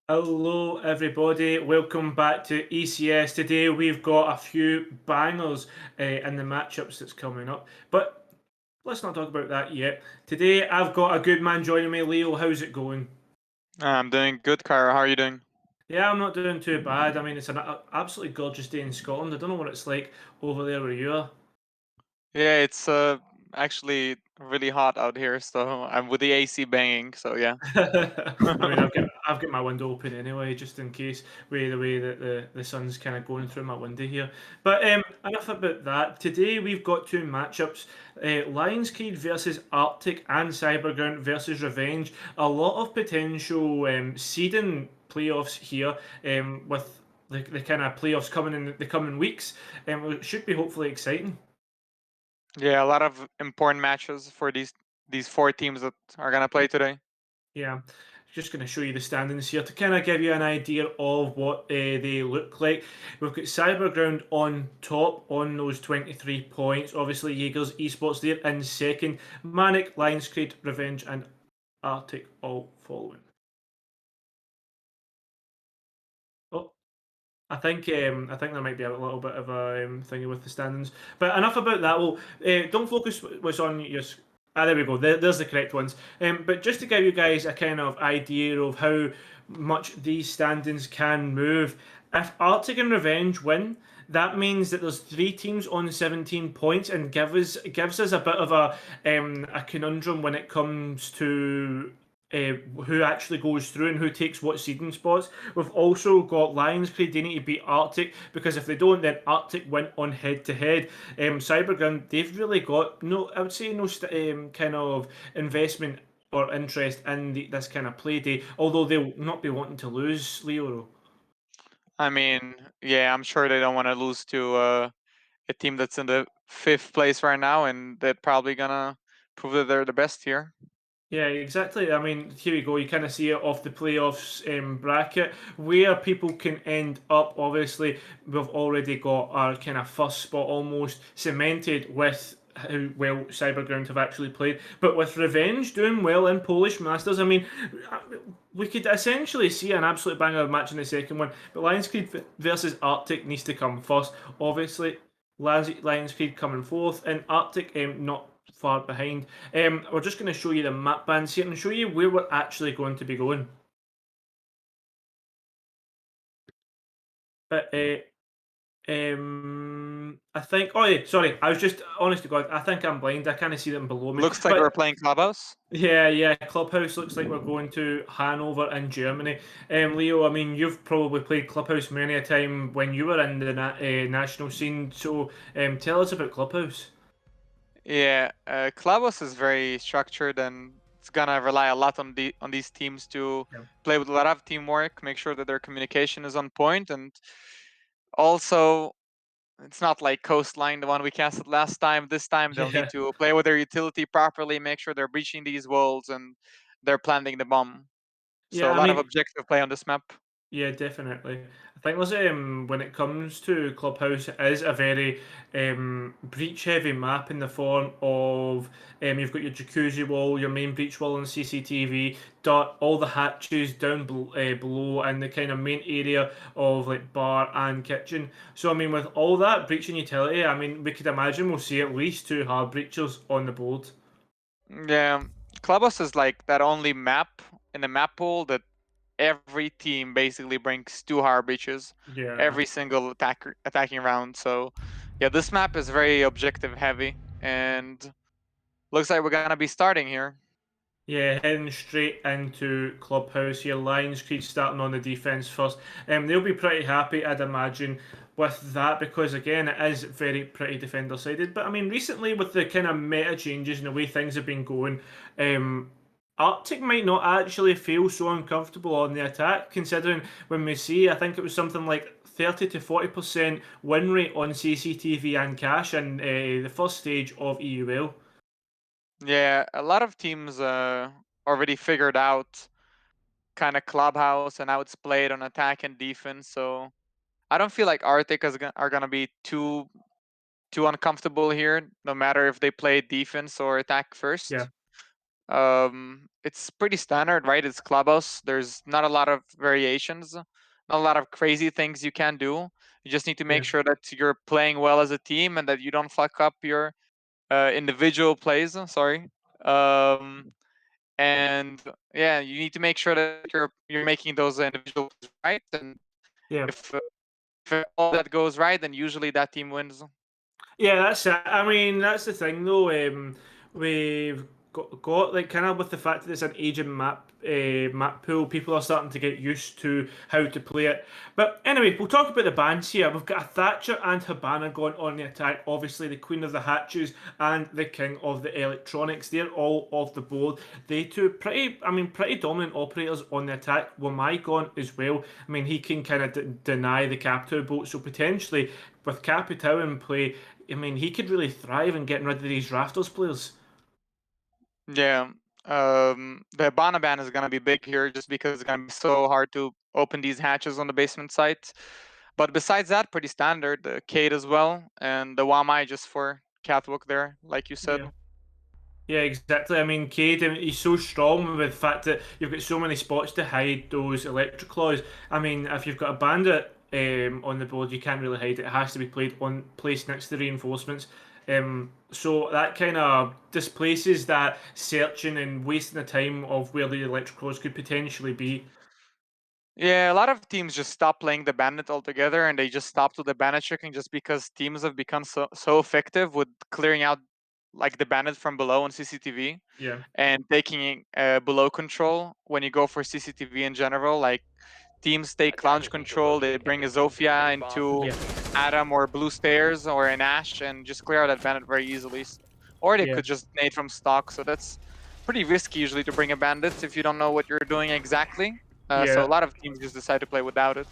Hello, everybody. Welcome back to ECS. Today we've got a few bangers in the matchups that's coming up, but let's not talk about that yet. Today I've got a good man joining me. Leo, how's it going? I'm doing good, Kara. How are you doing? Yeah, I'm not doing too bad. I mean, it's an absolutely gorgeous day in Scotland. I don't know what it's like over there where you are. Yeah, it's actually really hot out here, so I'm with the AC banging. So yeah. I mean, I've got my window open anyway, just in case with the way that the sun's kind of going through my window here. But enough about that. Today we've got two matchups: Lionscreed versus Arctic and Cyberground versus Revenge. A lot of potential seeding playoffs here, with the kind of playoffs coming in the coming weeks. It should be hopefully exciting. Yeah, a lot of important matches for these four teams that are gonna play today. Yeah, just going to show you the standings here to kind of give you an idea of what they look like. We've got Cyberground on top on those 23 points. Obviously, Jaegers Esports there in second. Manic, Lionscreed, Revenge, and Arctic all following. Oh, I think there might be a little bit of a thingy with the standings, but enough about that. Well, don't focus what's on your. There we go. There's the correct ones. But just to give you guys a kind of idea of how much these standings can move, if Arctic and Revenge win, that means that there's three teams on 17 points, and gives us a bit of a conundrum when it comes to who actually goes through and who takes what seeding spots. We've also got Lionscreed. They need to beat Arctic, because if they don't, then Arctic win on head to head. Cybergun, they've really got no, I would say, no kind of investment or interest in this kind of play day, although they'll not be wanting to lose, Leo. I mean, yeah, I'm sure they don't want to lose to a team that's in the fifth place right now, and they're probably gonna prove that they're the best here. Yeah, exactly. I mean, here we go. You kind of see it off the playoffs bracket where people can end up. Obviously, we've already got our kind of first spot almost cemented with how well Cyberground have actually played. But with Revenge doing well in Polish Masters, I mean, we could essentially see an absolute banger match in the second one. But Lionscreed versus Arctic needs to come first. Obviously, Lionscreed coming fourth, and Arctic not far behind. We're just going to show you the map bands here and show you where we're actually going to be going. But I think. Oh, yeah, sorry. I was just honest to God. I think I'm blind. I can't see them below me. Looks like But we're playing Clubhouse. yeah. Clubhouse looks like we're going to Hanover in Germany. Leo, I mean, you've probably played Clubhouse many a time when you were in the national scene. So, tell us about Clubhouse. Yeah, Clubhouse is very structured, and it's gonna rely a lot on these teams to Yeah. play with a lot of teamwork, make sure that their communication is on point, and also it's not like Coastline, the one we casted last time. This time they'll need Yeah. to play with their utility properly, make sure they're breaching these walls and they're planting the bomb. So Yeah. a I lot of mean, objective play on this map. yeah, definitely. I think there's when it comes to Clubhouse, it is a very breach heavy map in the form of you've got your jacuzzi wall, your main breach wall and CCTV, all the hatches down below, and the kind of main area of like bar and kitchen. So I mean, with all that breach and utility, I mean, we could imagine we'll see at least two hard breachers on the board. Yeah, Clubhouse is like that only map in the map pool that every team basically brings two hard breaches Yeah. every single attacking round. So yeah, this map is very objective heavy, and looks like we're gonna be starting here. Yeah, heading straight into Clubhouse here. Lions Creed starting on the defence first. They'll be pretty happy, I'd imagine, with that, because again, it is very pretty defender sided. But I mean, recently with the kind of meta changes and the way things have been going, Arctic might not actually feel so uncomfortable on the attack, considering when we see, I think it was something like 30 to 40% win rate on CCTV and cash in the first stage of EUL. Yeah, a lot of teams already figured out kind of Clubhouse and how it's played on attack and defense. So I don't feel like Arctic are gonna be too uncomfortable here, no matter if they play defense or attack Yeah. first. It's pretty standard, right? It's clubhouse. There's not a lot of variations, not a lot of crazy things you can do. You just need to Yeah. make sure that you're playing well as a team and that you don't fuck up your individual plays. Sorry. Um, and yeah, you need to make sure that you're making those individual plays right. And Yeah. if all that goes right, then usually that team wins. Yeah, that's it. I mean, that's the thing though. We've got like kind of with the fact that it's an aging map pool, people are starting to get used to how to play it. But anyway, we'll talk about the bans here. We've got a Thatcher and Habana going on the attack. Obviously, the Queen of the Hatches and the King of the Electronics. They're all off the board. They two pretty dominant operators on the attack. Wamai gone as well. I mean, he can kind of deny the Capital boat, so potentially with Capital in play, I mean, he could really thrive in getting rid of these Rafters players. Yeah. The Habana ban is gonna be big here just because it's gonna be so hard to open these hatches on the basement site. But besides that, pretty standard. The Kate as well, and the Wamai just for catwalk there, like you said. Yeah. Yeah, exactly. I mean, Cade, he's so strong with the fact that you've got so many spots to hide those electric claws. I mean, if you've got a bandit on the board, you can't really hide it. It has to be placed next to the reinforcements. So that kind of displaces that searching and wasting the time of where the electric claws could potentially be. Yeah, a lot of teams just stop playing the bandit altogether, and they just stop to the bandit tricking just because teams have become so effective with clearing out like the bandit from below on CCTV Yeah, and taking below control when you go for CCTV in general. Like teams take launch Attackers need to control, they locate bring a contain the Zofia bombs and into yeah, defuse them. Adam or Blue Stairs or an Ash and just clear out that bandit very easily. Or they yeah. could just nade from stock. So that's pretty risky usually to bring a bandit if you don't know what you're doing exactly. So a Yeah, lot of teams just decide to play without it.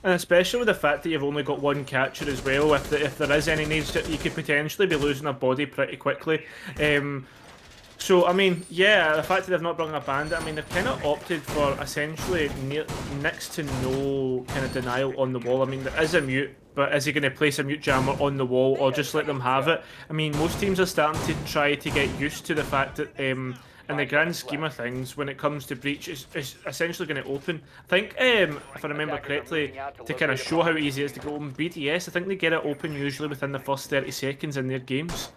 and especially with the fact that you've only got one catcher as well, if there is any needs, you could potentially be losing a body pretty quickly. So I mean, yeah, the fact that they've not brought a bandit, I mean, they've kind of opted for essentially next to no kind of denial on the wall. I mean, there is a mute, but is he going to place a mute jammer on the wall or just let them have it? I mean, most teams are starting to try to get used to the fact that in the grand scheme of things, when it comes to breach, it's essentially going to open. I think, if I remember correctly, to kind of show how easy it is to go open BTS, I think they get it open usually within the first 30 seconds in their games.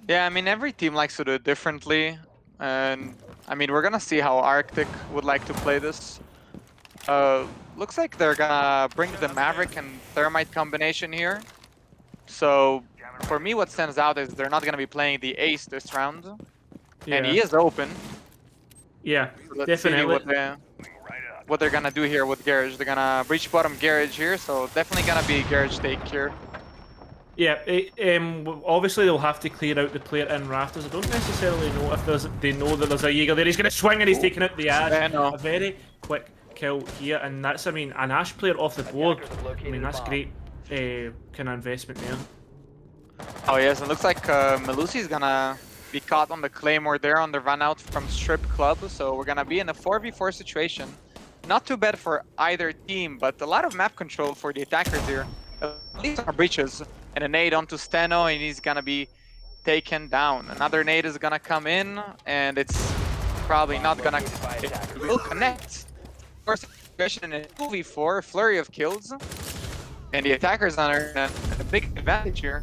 Yeah, I mean, every team likes to do it differently. And I mean, we're going to see how Arctic would like to play this. Looks like they're gonna bring the Maverick and Thermite combination here. So for me, what stands out is they're not gonna be playing the Ace this round, and Yeah, he is open. yeah, So let's see definitely. what they're gonna do here with Garage. They're gonna breach bottom Garage here, so definitely gonna be Garage take here. Yeah, obviously they'll have to clear out the player in Rafters. I don't necessarily know if they know that there's a Jaeger there. He's going to swing and he's taking out the Ash. Steno. A very quick kill here, and that's, I mean, an Ash player off the board. I mean, that's great kind of investment there. Oh yes, it looks like Melusi's gonna be caught on the Claymore there on the run out from Strip Club, so we're gonna be in a 4v4 situation. Not too bad for either team, but a lot of map control for the attackers here. At least our breaches. And a nade onto Steno, and he's gonna be taken down. Another nade is gonna come in, and it's probably not gonna... It will connect. First situation in a 2v4, flurry of kills. And the attackers are in a big advantage here.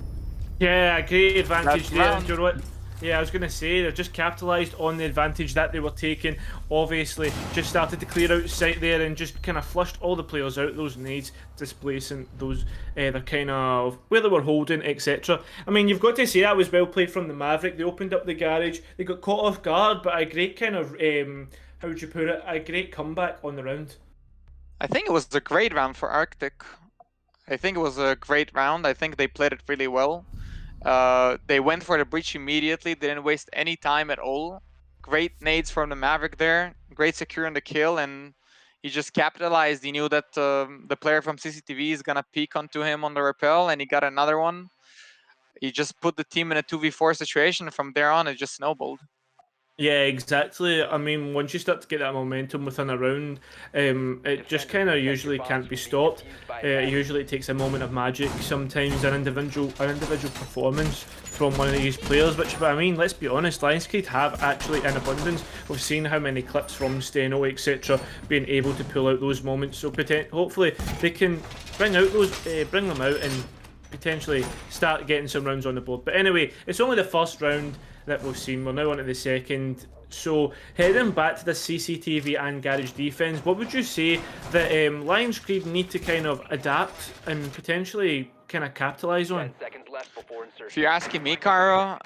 Yeah, great advantage That's there. round. You know what? Yeah, I was going to say, they've just capitalised on the advantage that they were taking. Obviously, just started to clear out sight there and just kind of flushed all the players out, those nades, displacing those, they're kind of, where they were holding, etc. I mean, you've got to say that was well played from the Maverick. They opened up the garage, they got caught off guard, but a great kind of, how would you put it, a great comeback on the round. I think it was a great round for Arctic. I think it was a great round. I think they played it really well. They went for the breach immediately. They didn't waste any time at all. Great nades from the Maverick there. Great securing the kill, and he just capitalized. He knew that the player from CCTV is gonna peek onto him on the rappel, and he got another one. He just put the team in a 2v4 situation. From there on, it just snowballed. Yeah, exactly. I mean, once you start to get that momentum within a round, it just kind of usually can't be stopped. Usually, it takes a moment of magic. Sometimes an individual performance from one of these players. Which, but I mean, let's be honest, Lionscreed have actually in abundance. We've seen how many clips from Steno, etc., being able to pull out those moments. So, hopefully, they can bring them out and potentially start getting some rounds on the board. But anyway, it's only the first round that we've seen. We're now on to the second. So heading back to the CCTV and garage defense, what would you say that Lionscreed need to kind of adapt and potentially kind of capitalize on? If you're asking me, Caro,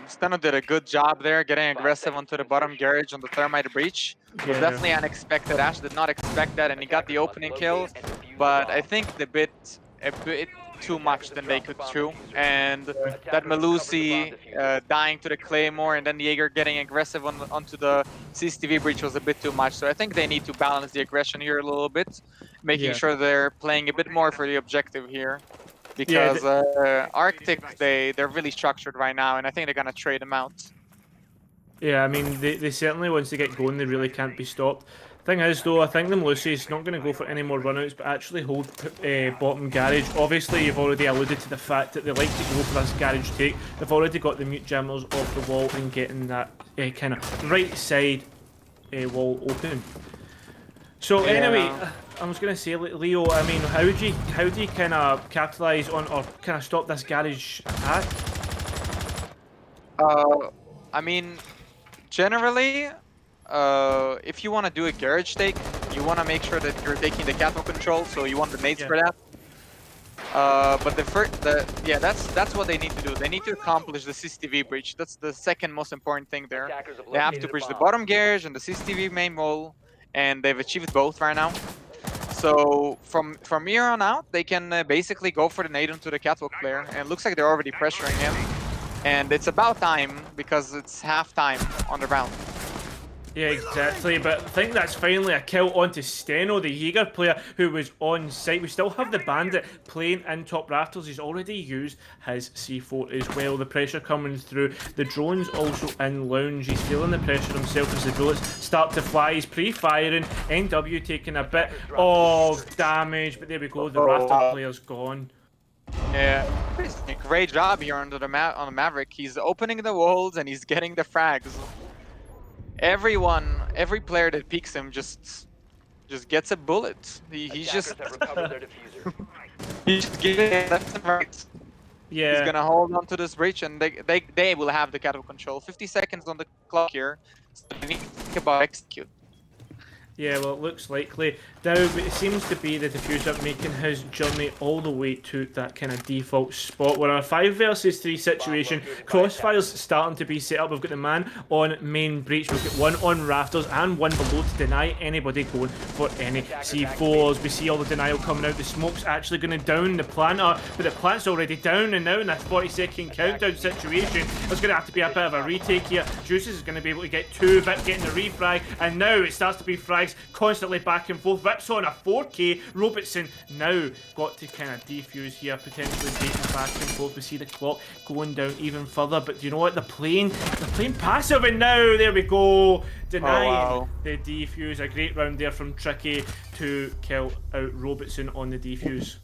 Steno did a good job there, getting aggressive onto the bottom garage on the thermite breach. It was Yeah, definitely unexpected. Ash did not expect that, and he got the opening kill. But I think a bit too much than they could chew. And that Melusi dying to the Claymore and then Jaeger getting aggressive onto the CCTV breach was a bit too much. So I think they need to balance the aggression here a little bit, making yeah, sure they're playing a bit more for the objective here. yeah. Because RCTIC, they're really structured right now, and I think they're gonna trade them out. Yeah, I mean, they certainly, once they get going, they really can't be stopped. Thing is, though, I think them Lucy's not going to go for any more runouts, but actually hold bottom garage. Obviously, you've already alluded to the fact that they like to go for this garage take. They've already got the mute jammers off the wall and getting that kind of right side wall open. So anyway, Yeah. I was going to say, Leo, I mean, how do you kind of capitalise on or kind of stop this garage attack? Uh, I mean, generally, if you want to do a garage take, you want to make sure that you're taking the cattle control, so you want the nades Yeah, for that. But yeah, that's what they need to do. They need to accomplish the CCTV breach. That's the second most important thing there. They have to breach the bottom garage and the CCTV main wall, and they've achieved both right now. So from here on out, they can basically go for the nade into the catwalk player, and it looks like they're already pressuring him. And it's about time because it's half time on the round. yeah, exactly. But I think that's finally a kill onto Steno, the Jaeger player who was on site. We still have the Bandit playing in top rafters. He's already used his C4 as well. The pressure coming through. The drone's also in lounge. He's feeling the pressure himself as the bullets start to fly. He's pre-firing. NW taking a bit of damage, but there we go. The rafter player's gone. Yeah, he's doing a great job here on the Maverick. He's opening the walls and he's getting the frags. Every player that peeks him just gets a bullet. He's just he's just giving it left and right. Yeah. He's gonna hold on to this breach, and they will have the cattle control. 50 seconds on the clock here, so they need to think about execute. Yeah, well, it looks likely. Now, it seems to be the diffuser making his journey all the way to that kind of default spot. We're in a 5 versus 3 situation. Crossfire's starting to be set up. We've got the man on main breach. We've got one on rafters and one below to deny anybody going for any C4s. We see all the denial coming out. The smoke's actually going to down the planter, but the plant's already down, and now in a 40-second countdown situation, there's going to have to be a bit of a retake here. Juices is going to be able to get 2, but getting the refrag, and now it starts to be frags constantly back and forth. Rips on a 4K. Robertson now got to kind of defuse here, potentially dating back and forth. We see the clock going down even further, but do you know what? They're playing passive, and now there we go, denying the defuse. A great round there from Tricky to kill out Robertson on the defuse.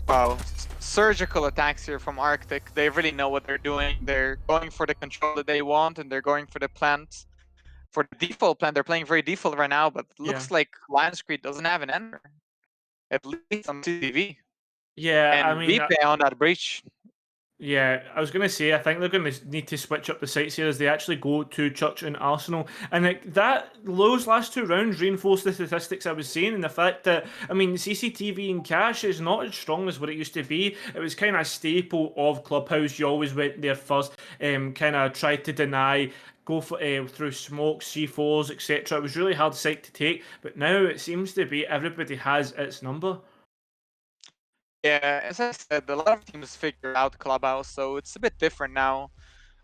Wow, surgical attacks here from RCTIC. They really know what they're doing. They're going for the control that they want, and they're going for the plant. For the default plant, they're playing very default right now, but it looks like Lionscreed doesn't have an ender. At least on CTV. Yeah, I And mean, VP on that breach. yeah, I was going to say, I think they're going to need to switch up the sites here as they actually go to Church and Arsenal. And those last 2 rounds reinforce the statistics I was saying, and the fact that, I mean, CCTV and cash is not as strong as what it used to be. It was kind of a staple of Clubhouse. You always went there first, kind of tried to deny, go for through smoke, C4s, etc. It was really hard site to take, but now it seems to be everybody has its number. Yeah, as I said, a lot of teams figure out Clubhouse, so it's a bit different now.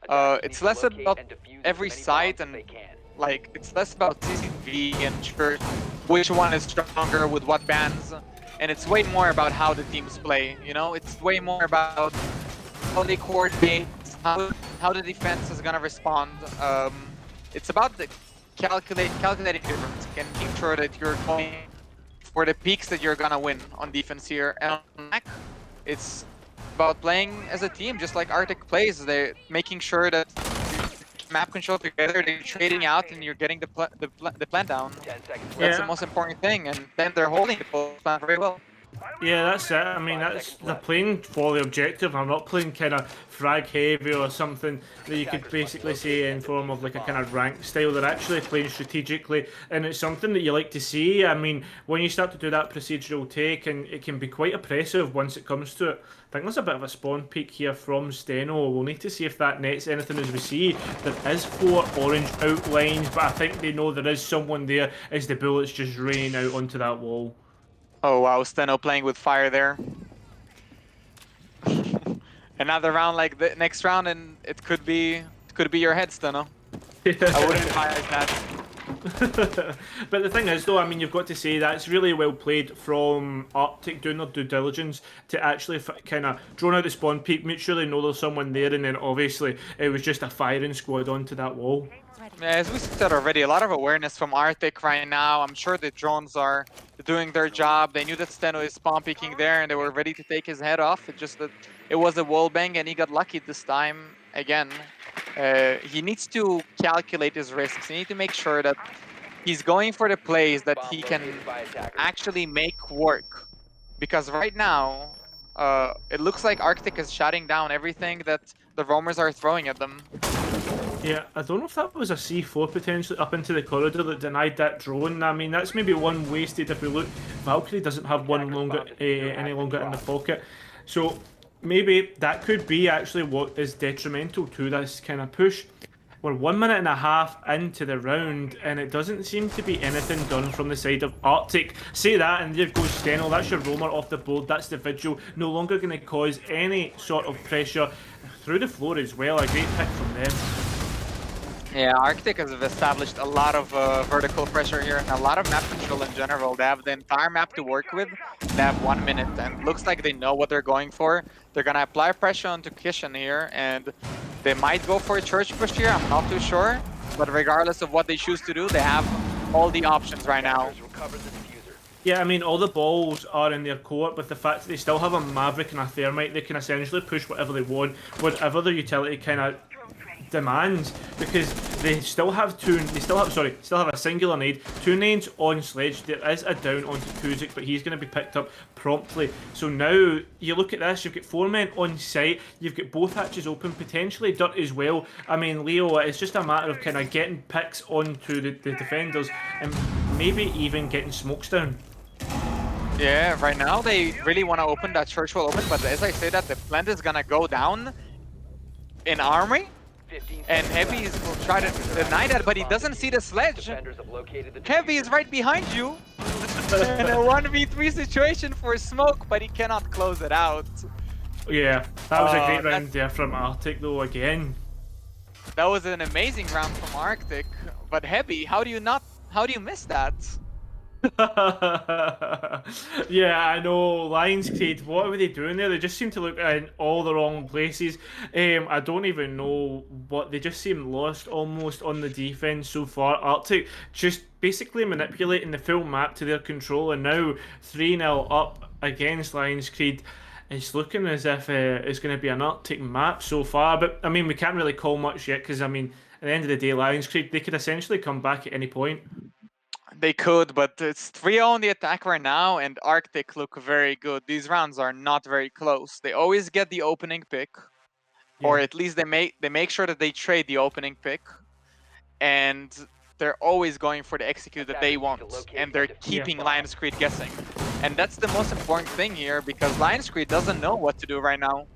It's less about every site and like it's less about CCTV and church, which one is stronger with what bans, and it's way more about how the teams play. You know, it's way more about how they coordinate, how the defense is gonna respond. it's about the calculating difference and making sure that you're going for the peaks that you're gonna win on defense here. And on Mac, it's about playing as a team, just like RCTIC plays. They're making sure that map control together, they're trading out, and you're getting the plan down. That's the most important thing, and then they're holding the plan very well. Yeah, that's it. I mean, they're playing for the objective. I'm not playing kind of frag heavy or something that you could basically say in form of like a kind of rank style. They're actually playing strategically, and it's something that you like to see. I mean, when you start to do that procedural take, and it can be quite oppressive once it comes to it. I think there's a bit of a spawn peek here from Steno. We'll need to see if that nets anything as we see. There is 4 orange outlines, but I think they know there is someone there as the bullets just raining out onto that wall. Oh wow, Steno playing with fire there. Another round like the next round, and it could be your head, Steno. I wouldn't advise that. But the thing is, though, I mean, you've got to say that's really well played from RCTIC doing their due diligence to actually kind of drone out the spawn peak, make sure they know there's someone there, and then obviously it was just a firing squad onto that wall. Yeah, as we said already, a lot of awareness from RCTIC right now. I'm sure the drones are doing their job. They knew that Steno is spawn peeking there, and they were ready to take his head off. It's just that it was a wall bang, and he got lucky this time again. He needs to calculate his risks. He needs to make sure that he's going for the plays that he can actually make work. Because right now, it looks like RCTIC is shutting down everything that the roamers are throwing at them. Yeah, I don't know if that was a C4 potentially up into the corridor that denied that drone. I mean, that's maybe one wasted if we look. Valkyrie doesn't have one longer any longer in the pocket. So maybe that could be actually what is detrimental to this kind of push. We're 1 minute and a half into the round, and it doesn't seem to be anything done from the side of RCTIC. Say that, and there goes Steno. That's your roamer off the board. That's the vigil. No longer going to cause any sort of pressure through the floor as well. A great pick from them. Yeah, RCTIC has established a lot of vertical pressure here and a lot of map control in general. They have the entire map to work with. They have 1 minute, and looks like they know what they're going for. They're gonna apply pressure onto Kishin here, and they might go for a church push here. I'm not too sure, but regardless of what they choose to do, they have all the options right now. Yeah, I mean, all the balls are in their court, but the fact that they still have a Maverick and a Thermite, they can essentially push whatever they want, whatever their utility kind of demands, because they still have still have a singular nade, 2 nades on Sledge. There is a down onto Kuzik, but he's going to be picked up promptly. So now you look at this, you've got 4 men on site, you've got both hatches open, potentially Dirt as well. I mean, Leo, it's just a matter of kind of getting picks onto the defenders and maybe even getting smokes down. Yeah, right now they really want to open that church will open, but as I say that, the plant is gonna go down in armory, and Heavy will try to deny that, but he doesn't see the Sledge. Heavy is right behind you, in a 1v3 situation for smoke, but he cannot close it out. Yeah, that was a great round there from RCTIC though again. That was an amazing round from RCTIC, but Heavy, how do you miss that? Yeah, I know. Lionscreed, what were they doing there? They just seem to look in all the wrong places. I don't even know what, they just seem lost almost on the defense so far. RCTIC just basically manipulating the full map to their control, and now 3-0 up against Lionscreed. It's looking as if it's going to be an RCTIC map so far, but I mean, we can't really call much yet because I mean, at the end of the day, Lionscreed, they could essentially come back at any point. They could, but it's 3-0 on the attack right now, and RCTIC look very good. These rounds are not very close. They always get the opening pick, or at least they make sure that they trade the opening pick, and they're always going for the execute that they want, and they're keeping Lionscreed guessing. And that's the most important thing here, because Lionscreed doesn't know what to do right now.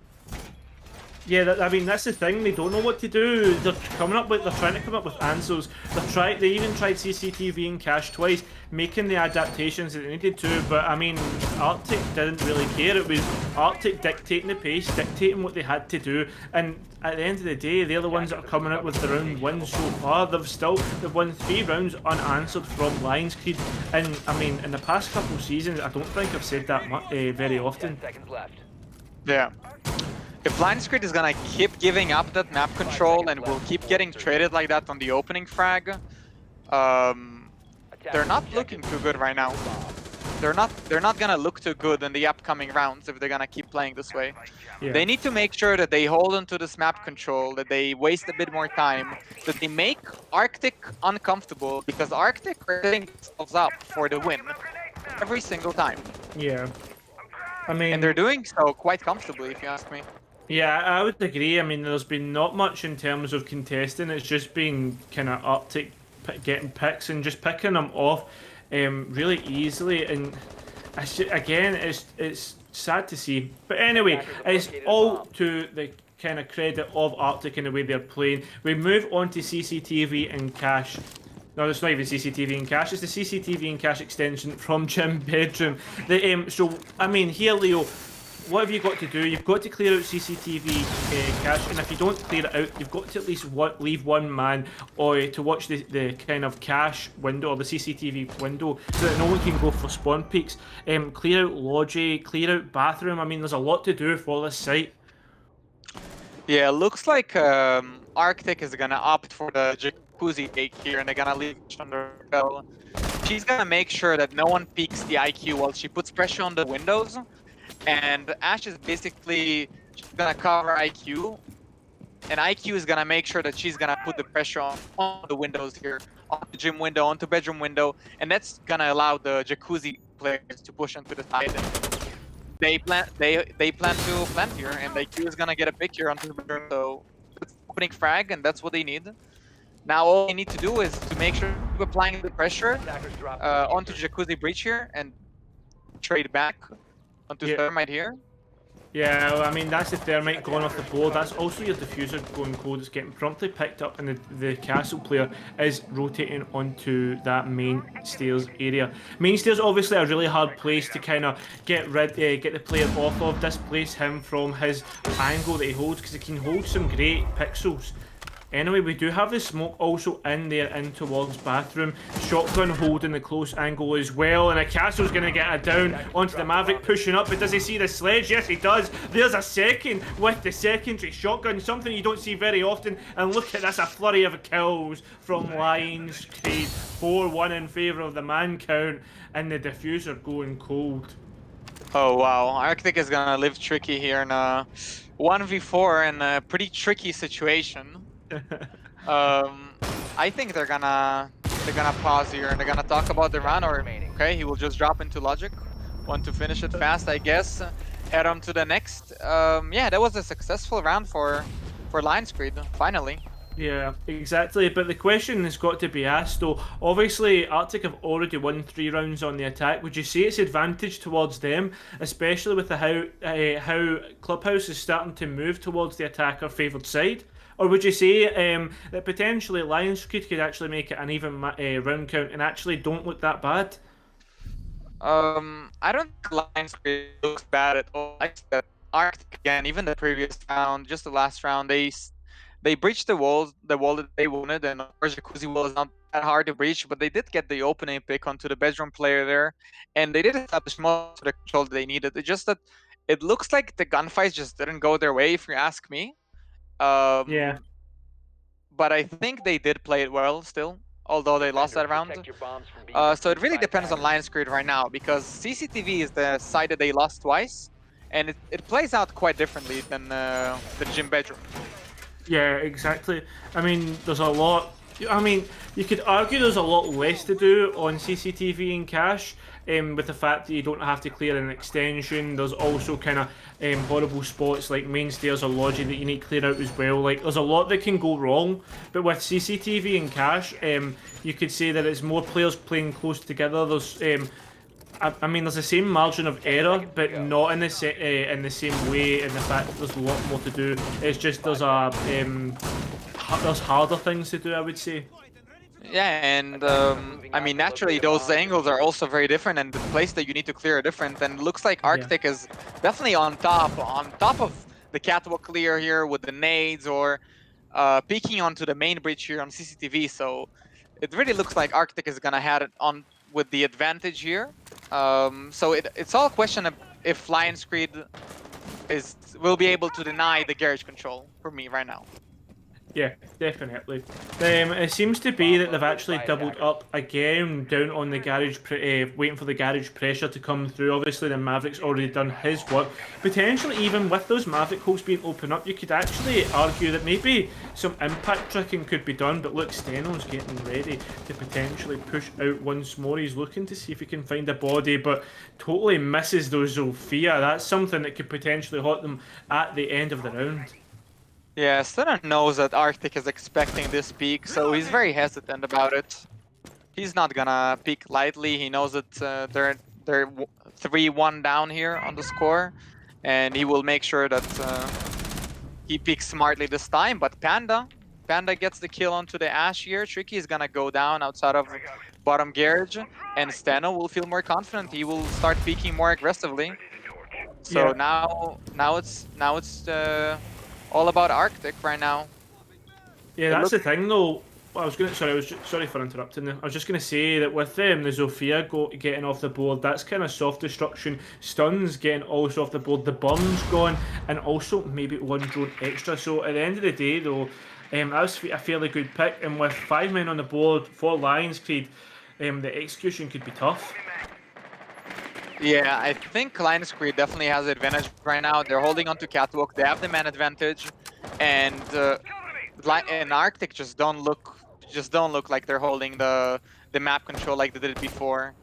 Yeah, I mean, that's the thing. They don't know what to do. They're trying to come up with answers. They even tried CCTV and Cash twice, making the adaptations that they needed to. But I mean, RCTIC didn't really care. It was RCTIC dictating the pace, dictating what they had to do. And at the end of the day, they're the ones that are coming out with the round wins so far. They've won 3 rounds unanswered from Lionscreed. And I mean, in the past couple of seasons, I don't think I've said that very often. Yeah. If Lionscreed is gonna keep giving up that map control and will keep getting traded like that on the opening frag, they're not looking too good right now. They're not gonna look too good in the upcoming rounds if they're gonna keep playing this way. Yeah. They need to make sure that they hold on to this map control, that they waste a bit more time, that they make RCTIC uncomfortable, because RCTIC are setting themselves up for the win every single time. Yeah. I mean, And they're doing so quite comfortably, if you ask me. yeah, I would agree. I mean, there's been not much in terms of contesting. It's just been kind of RCTIC getting picks and just picking them off really easily. And again, it's sad to see. But anyway, it's all to the kind of credit of RCTIC and the way they're playing. We move on to CCTV and Cash. No, it's not even CCTV and Cash. It's the CCTV and Cash extension from Gym Bedroom. So, I mean, here, Leo, what have you got to do? You've got to clear out CCTV Cash, and if you don't clear it out, you've got to at least leave one man or to watch the kind of Cash window or the CCTV window so that no one can go for spawn peaks. Clear out Logi, clear out Bathroom. I mean, there's a lot to do for this site. Yeah, it looks like RCTIC is gonna opt for the jacuzzi take here, and they're gonna leave under bell. She's gonna make sure that no one peeks the IQ while she puts pressure on the windows. And Ash is basically gonna cover IQ, and IQ is gonna make sure that she's gonna put the pressure on the windows here, on the gym window, onto bedroom window, and that's gonna allow the jacuzzi players to push onto the side. They plan to plant here, and IQ is gonna get a pick here onto the bedroom, so it's opening frag, and that's what they need. Now all they need to do is to make sure to keep applying the pressure onto jacuzzi breach here and trade back onto thermite here. Yeah, well, I mean, that's the thermite going off the board. That's also your diffuser going cold. It's getting promptly picked up, and the castle player is rotating onto that main stairs area. Main stairs, obviously, a really hard place to kind of get the player off of, displace him from his angle that he holds, because he can hold some great pixels. Anyway, we do have the smoke also in there in towards Bathroom. Shotgun holding the close angle as well, and a Castle's going to get a down onto the Maverick, pushing up, but does he see the sledge? Yes, he does. There's a second with the secondary shotgun, something you don't see very often, and look at this, a flurry of kills from Lionscreed. 4-1 in favour of the man count, and the diffuser going cold. Oh wow, RCTIC is gonna live tricky here in a 1v4 in a pretty tricky situation. I think they're gonna pause here and they're gonna talk about the run, or okay, he will just drop into logic. Want to finish it fast, I guess. Head on to the next. Yeah, that was a successful round for Lionscreed, finally. Yeah, exactly. But the question has got to be asked, though. Obviously, RCTIC have already won 3 rounds on the attack. Would you say it's advantage towards them, especially with how Clubhouse is starting to move towards the attacker favoured side? Or would you say that potentially Lionscreed could actually make it an even round count and actually don't look that bad? I don't think Lionscreed looks bad at all. I think that RCTIC, again, even the previous round, just the last round, they breached the wall that they wanted, and of course Jacuzzi wall is not that hard to breach, but they did get the opening pick onto the bedroom player there, and they did establish most of the control that they needed. It's just that it looks like the gunfights just didn't go their way, if you ask me. Yeah. But I think they did play it well still, although they lost that round. So it really depends on Lionscreed right now, because CCTV is the side that they lost twice, and it plays out quite differently than the gym bedroom. Yeah, exactly. I mean, there's a lot. I mean, you could argue there's a lot less to do on CCTV and Cash, with the fact that you don't have to clear an extension. There's also kind of horrible spots like main stairs or Logi that you need to clear out as well. Like, there's a lot that can go wrong. But with CCTV and Cash, you could say that it's more players playing close together. There's I mean, there's the same margin of error, but not in the same way. In the fact that there's a lot more to do. It's just there's harder things to do, I would say. Yeah, and I mean, naturally, those angles are also very different, and the place that you need to clear are different. And it looks like RCTIC is definitely on top of the catwalk clear here with the nades, or peeking onto the main bridge here on CCTV. So it really looks like RCTIC is gonna have it on with the advantage here. So it's all a question of if Lionscreed will be able to deny the garage control for me right now. Yeah, definitely. It seems to be that they've actually doubled up again down on the garage, waiting for the garage pressure to come through. Obviously, the Maverick's already done his work. Potentially, even with those Maverick holes being opened up, you could actually argue that maybe some impact tricking could be done. But look, Steno's getting ready to potentially push out once more. He's looking to see if he can find a body, but totally misses those Zofia. That's something that could potentially haunt them at the end of the round. Yeah, Steno knows that RCTIC is expecting this peak, so he's very hesitant about it. He's not gonna peek lightly. He knows that they're 3-1 down here on the score, and he will make sure that he peeks smartly this time. But Panda gets the kill onto the Ash here. Tricky is gonna go down outside of bottom garage, and Steno will feel more confident. He will start peeking more aggressively. So Yeah. now it's all about RCTIC right now. Yeah, that's the thing though. I was gonna sorry for interrupting there. I was just gonna say that with them, the Zofia getting off the board, that's kind of soft destruction. Stuns getting also off the board, the bomb's gone, and also maybe one drone extra. So at the end of the day though, that was a fairly good pick. And with 5 men on the board for Lionscreed, the execution could be tough. Yeah, I think Lionscreed definitely has the advantage right now. They're holding on to Catwalk. They have the man advantage, and RCTIC just don't look like they're holding the map control like they did before.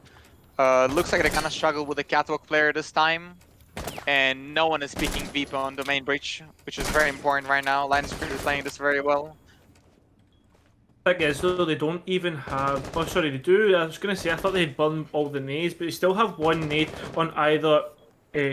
Looks like they're gonna struggle with the Catwalk player this time, and no one is speaking VP on the main breach, which is very important right now. Lionscreed is playing this very well. Thing is though, they don't even have. Oh, sorry, they do. I was gonna say I thought they had burned all the nades, but they still have one nade on either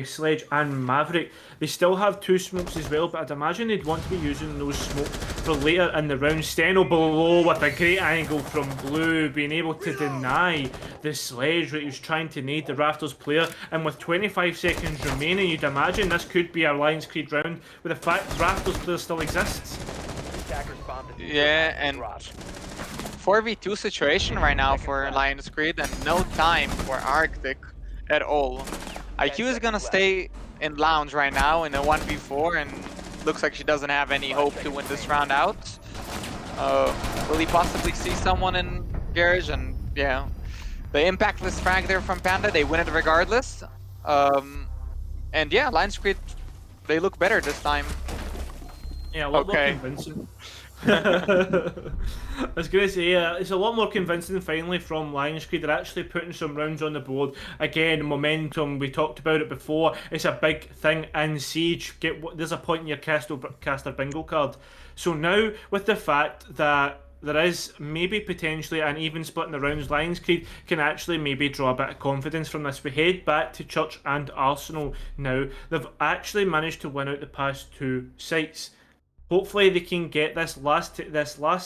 Sledge and Maverick. They still have 2 smokes as well, but I'd imagine they'd want to be using those smokes for later in the round. Steno below with a great angle from Blue, being able to deny the Sledge that he was trying to nade the Rafters player. And with 25 seconds remaining, you'd imagine this could be our Lionscreed round, with the fact the Rafters player still exists. Yeah, and 4v2 situation right now for Lionscreed, and no time for RCTIC at all. IQ is gonna stay in lounge right now in a 1v4, and looks like she doesn't have any hope to win this round out. Will he possibly see someone in garage? And yeah, the impactless frag there from Panda, they win it regardless. And yeah, Lionscreed, they look better this time. Yeah, a lot more convincing. I was going to say, it's a lot more convincing finally from Lionscreed. They're actually putting some rounds on the board. Again, momentum, we talked about it before. It's a big thing in Siege. There's a point in your caster bingo card. So now, with the fact that there is maybe potentially an even split in the rounds, Lionscreed can actually maybe draw a bit of confidence from this. We head back to Church and Arsenal now. They've actually managed to win out the past 2 sites. Hopefully they can get this last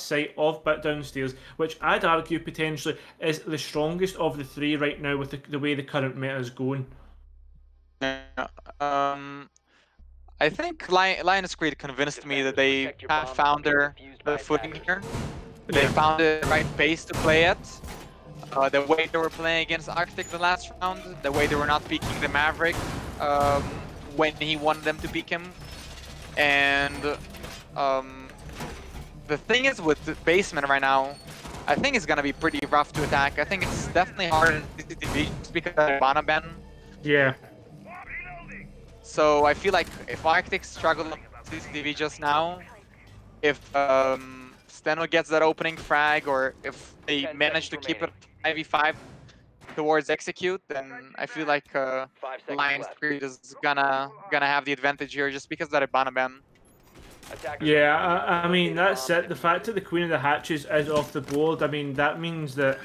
site of Bit Downstairs, which I'd argue potentially is the strongest of the 3 right now with the way the current meta is going. I think Lionscreed convinced me that they have found their footing here. They found the right pace to play at. The way they were playing against RCTIC the last round, the way they were not peeking the Maverick when he wanted them to peek him. And the thing is with the basement right now, I think it's gonna be pretty rough to attack. I think it's definitely harder in CCTV just because of Bana ban. Yeah. So I feel like if RCTIC struggled on CCTV just now, if Steno gets that opening frag, or if they manage to keep it 5v5 towards execute, then I feel like Lionscreed is gonna have the advantage here just because of that Bana ban. Yeah, I mean, that's it. The fact that the Queen of the Hatches is off the board, I mean, that means that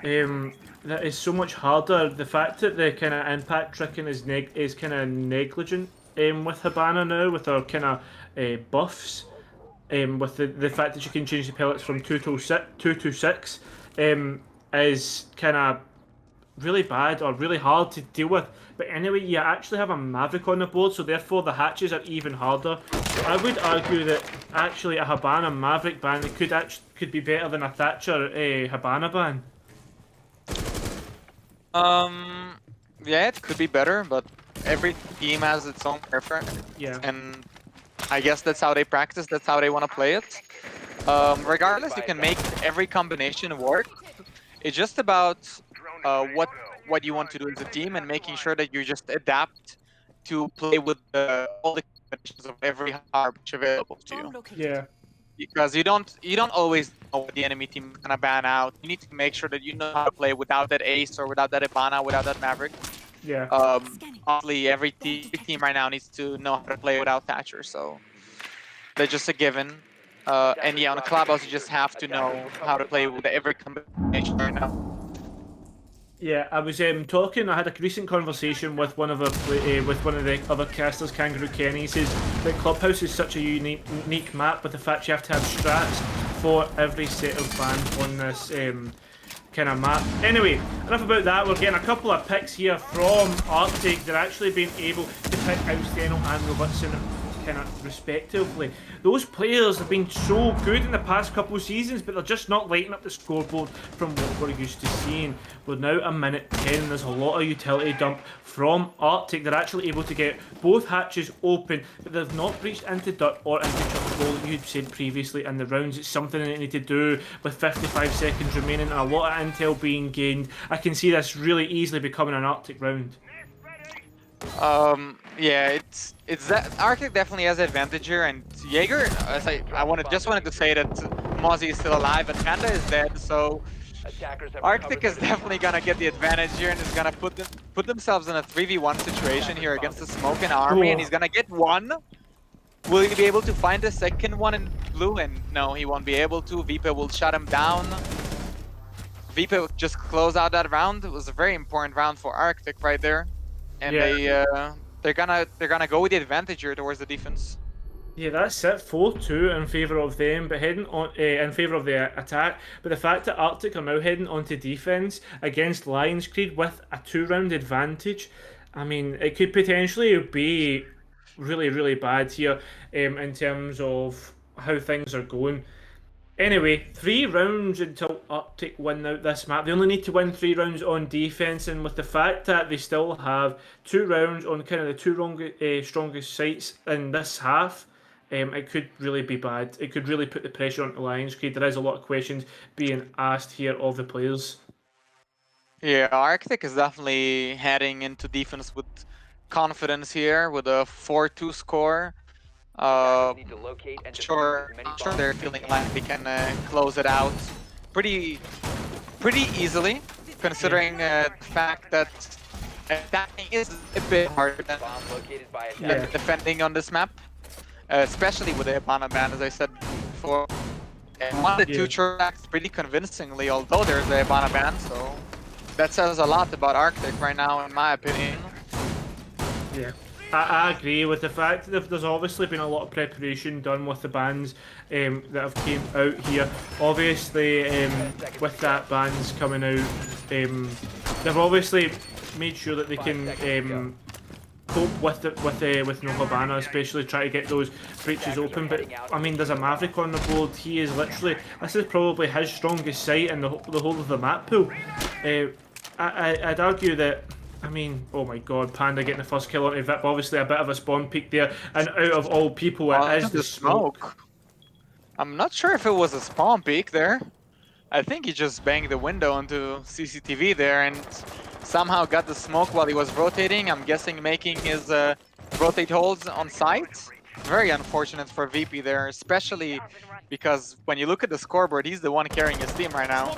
that is so much harder. The fact that the kind of impact tricking is kind of negligent with Hibana now, with her kind of buffs, with the fact that you can change the pellets from 2 to 6, is kind of really bad or really hard to deal with. But anyway, you actually have a Maverick on the board, so therefore the hatches are even harder. So I would argue that actually a Hibana Maverick ban could be better than a Thatcher Hibana ban. Yeah, it could be better, but every team has its own preference, Yeah. and I guess that's how they practice. That's how they want to play it. Regardless, you can make every combination work. It's just about what you want to do as a team and making sure that you just adapt to play with all the combinations of every harbage available to you. Yeah. Because you don't always know what the enemy team is gonna ban out. You need to make sure that you know how to play without that ace or without that Ibana, without that Maverick. Yeah. Obviously, every team right now needs to know how to play without Thatcher, so that's just a given. And yeah, on the clubhouse, you just have to know how to play with every combination right now. Yeah, I was talking. I had a recent conversation with one of with one of the other casters, Kangaroo Kenny. He says that Clubhouse is such a unique map, with the fact you have to have strats for every set of bans on this kind of map. Anyway, enough about that. We're getting a couple of picks here from RCTIC. They're actually being able to pick out Steno and Robertson kind of respectively. Those players have been so good in the past couple of seasons, but they're just not lighting up the scoreboard from what we're used to seeing. We're now a minute 10. There's a lot of utility dump from RCTIC. They're actually able to get both hatches open, but they've not breached into dirt or into triple goal that you'd said previously in the rounds. It's something they need to do with 55 seconds remaining and a lot of intel being gained. I can see this really easily becoming an RCTIC round. Yeah, it's that RCTIC definitely has advantage here, and Jaeger. Just wanted to say that Mozzie is still alive and Panda is dead, so RCTIC is definitely gonna get the advantage here and is gonna put themselves in a 3v1 situation here against the Smoke and Army, and he's gonna get one. Will he be able to find the second one in blue? And no, he won't be able to. Vipe will shut him down. Vipe will just close out that round. It was a very important round for RCTIC right there. And they're gonna go with the advantage here towards the defense. Yeah, that's it. 4-2 in favour of them, but heading on in favour of the attack. But the fact that RCTIC are now heading onto defence against Lionscreed with a 2-round advantage, I mean, it could potentially be really, really bad here in terms of how things are going. Anyway, 3 rounds until RCTIC win out this map. They only need to win 3 rounds on defense, and with the fact that they still have 2 rounds on kind of the two strongest sites in this half, it could really be bad. It could really put the pressure on Lionscreed. There is a lot of questions being asked here of the players. Yeah, RCTIC is definitely heading into defense with confidence here with a 4-2 score. Sure they're feeling like they can close it out pretty easily, considering the fact that attacking is a bit harder than defending on this map, especially with the Ibana ban, as I said before. And one of the two tracks pretty convincingly, although there's the Ibana ban, so that says a lot about RCTIC right now, in my opinion. Yeah. I agree with the fact that there's obviously been a lot of preparation done with the bans that have came out here. Obviously, with that bans coming out, they've obviously made sure that they can cope with no Habana, especially try to get those breaches open. But I mean, there's a Maverick on the board. He is literally, this is probably his strongest site in the whole of the map pool. I'd argue that. I mean, oh my god, Panda getting the first kill onto Vip. Obviously a bit of a spawn peek there, and out of all people it is the smoke. I'm not sure if it was a spawn peek there. I think he just banged the window onto CCTV there and somehow got the smoke while he was rotating. I'm guessing making his rotate holds on site. Very unfortunate for VP there, especially because when you look at the scoreboard, he's the one carrying his team right now.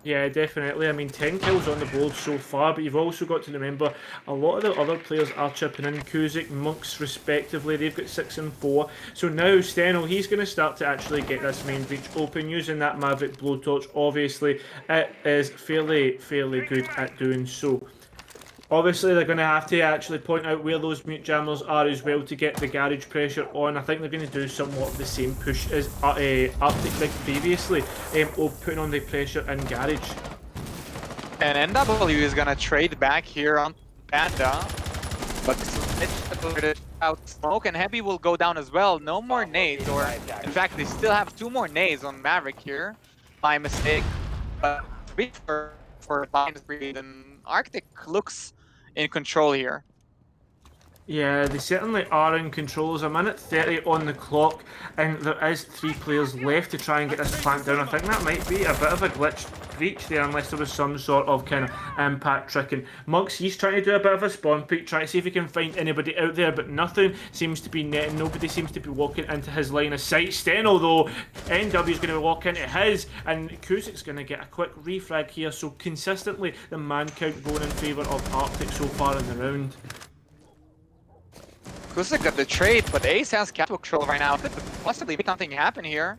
Yeah, definitely. I mean, 10 kills on the board so far, but you've also got to remember a lot of the other players are chipping in. Kuzik, Monks, respectively, they've got 6 and 4. So now Steno, he's going to start to actually get this main breach open using that Maverick blowtorch. Obviously, it is fairly good at doing so. Obviously, they're going to have to actually point out where those mute jammers are as well to get the garage pressure on. I think they're going to do somewhat the same push as RCTIC did previously, of putting on the pressure in garage. And NW is going to trade back here on Panda, but it's out smoke, and Heavy will go down as well. No more nades, or in fact, they still have 2 more nades on Maverick here, by mistake. But 3 for Lionscreed, and RCTIC looks in control here. Yeah, they certainly are in control. There's a minute 30 on the clock, and there is 3 players left to try and get this plant down. I think that might be a bit of a glitch breach there, unless there was some sort of kind of impact tricking. Mugs, he's trying to do a bit of a spawn peek, trying to see if he can find anybody out there, but nothing seems to be netting. Nobody seems to be walking into his line of sight. Steno, though, NW's going to walk into his, and Kuzik's going to get a quick refrag here. So consistently, the man count going in favour of RCTIC so far in the round. Kuzik got the trade, but Ace has capital control right now. Could possibly make something happen here.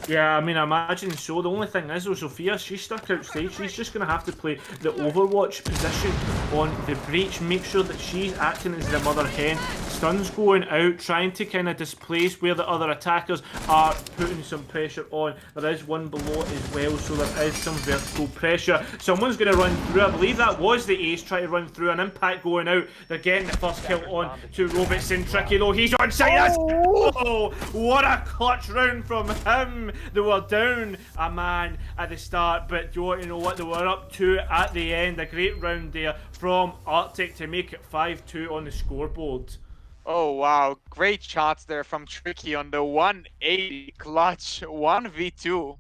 Yeah, I mean, I imagine so. The only thing is, though, Sophia, she's stuck outside. She's just going to have to play the Overwatch position on the breach. Make sure that she's acting as the mother hen. Stun's going out, trying to kind of displace where the other attackers are putting some pressure on. There is one below as well, so there is some vertical pressure. Someone's going to run through. I believe that was the Ace trying to run through. An impact going out. They're getting the first kill on to Robertson. Tricky, though. He's on site. Oh, what a clutch round from him. They were down a man at the start, but you want to know what they were up to at the end. A great round there from RCTIC to make it 5-2 on the scoreboard. Oh wow, great shots there from Tricky on the 180 clutch 1v2.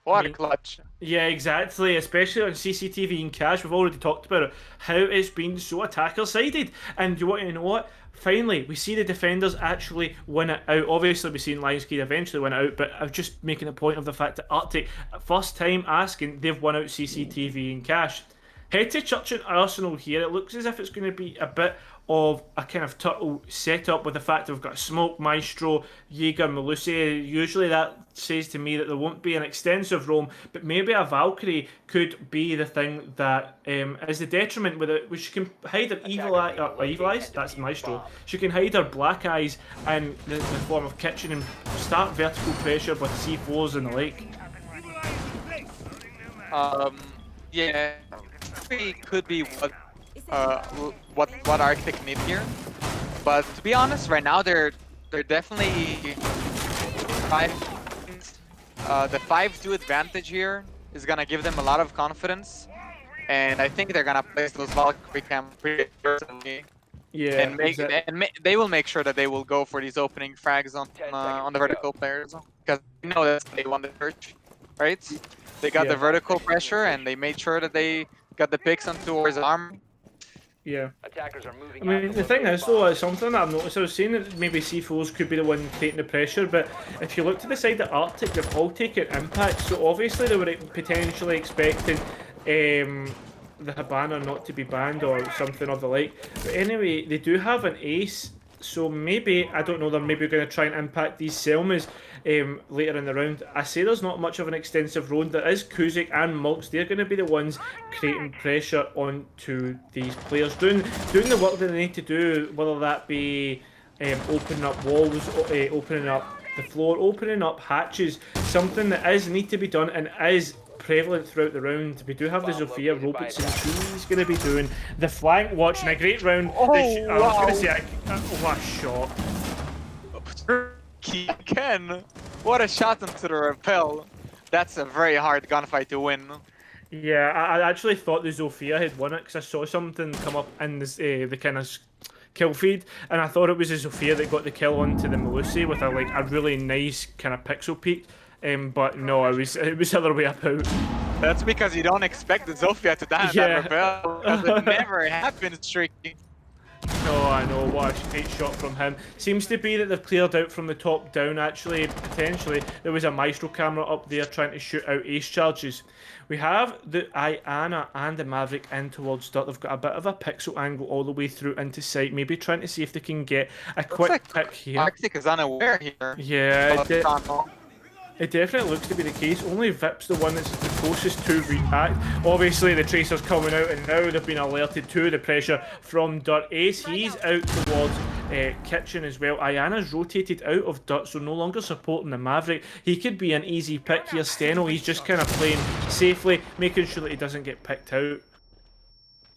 What a clutch. Yeah, exactly, especially on CCTV and Cash. We've already talked about it, how it's been so attacker-sided. And you want to know what? Finally, we see the defenders actually win it out. Obviously, we've seen Lionscreed eventually win it out, but I'm just making a point of the fact that RCTIC, first time asking, they've won out CCTV and Cash. Head to Church and Arsenal here. It looks as if it's going to be a bit of a kind of turtle setup with the fact that we've got Smoke, Maestro, Jaeger, Melusi. Usually that says to me that there won't be an extensive roam, but maybe a Valkyrie could be the thing that is the detriment with it, which she can hide her evil eyes, that's Maestro. She can hide her black eyes in the form of kitchen and start vertical pressure with C4s and the like. Yeah, could be what RCTIC need here, but to be honest, right now they're definitely the 5-2 advantage here is gonna give them a lot of confidence, and I think they're gonna place those Valkyrie cam pretty personally. Yeah, and they will make sure that they will go for these opening frags on the vertical players, because you know that they won the church, right? They got the vertical pressure and they made sure that they got the picks onto his arm. Yeah. I mean, the thing is, though, it's something that I've noticed. I was saying that maybe C4s could be the one creating the pressure, but if you look to the side of RCTIC, they've all taken impact. So obviously they were potentially expecting the Habana not to be banned or something of the like. But anyway, they do have an ace. So maybe, I don't know, they're maybe going to try and impact these Selmas later in the round. I say there's not much of an extensive round. There is Kuzik and Mulks. They're going to be the ones creating pressure onto these players. Doing the work that they need to do, whether that be opening up walls, opening up the floor, opening up hatches. Something that is need to be done and is prevalent throughout the round. We do have the Zofia Robertson. She's going to be doing the flank watch in a great round. Oh, I was going to say, what a shot. Ken, what a shot into the rappel. That's a very hard gunfight to win. Yeah, I actually thought the Zofia had won it because I saw something come up in this, the kind of kill feed, and I thought it was the Zofia that got the kill onto the Melusi with a really nice kind of pixel peek. But no, it was the other way about. That's because you don't expect the Zofia to die on that rappel, because it never happens, Tricky. No, I know, what a great shot from him. Seems to be that they've cleared out from the top down, actually, potentially. There was a Maestro camera up there trying to shoot out ace charges. We have the Iana and the Maverick in towards dirt. They've got a bit of a pixel angle all the way through into sight, maybe trying to see if they can get a quick pick here. RCTIC is unaware here. Yeah, it definitely looks to be the case. Only Vip's the one that's the closest to react. Obviously, the Tracer's coming out, and now they've been alerted to the pressure from Dirt. Ace, he's out towards Kitchen as well. Ayana's rotated out of Dirt, so no longer supporting the Maverick. He could be an easy pick here. Steno, he's just kind of playing safely, making sure that he doesn't get picked out.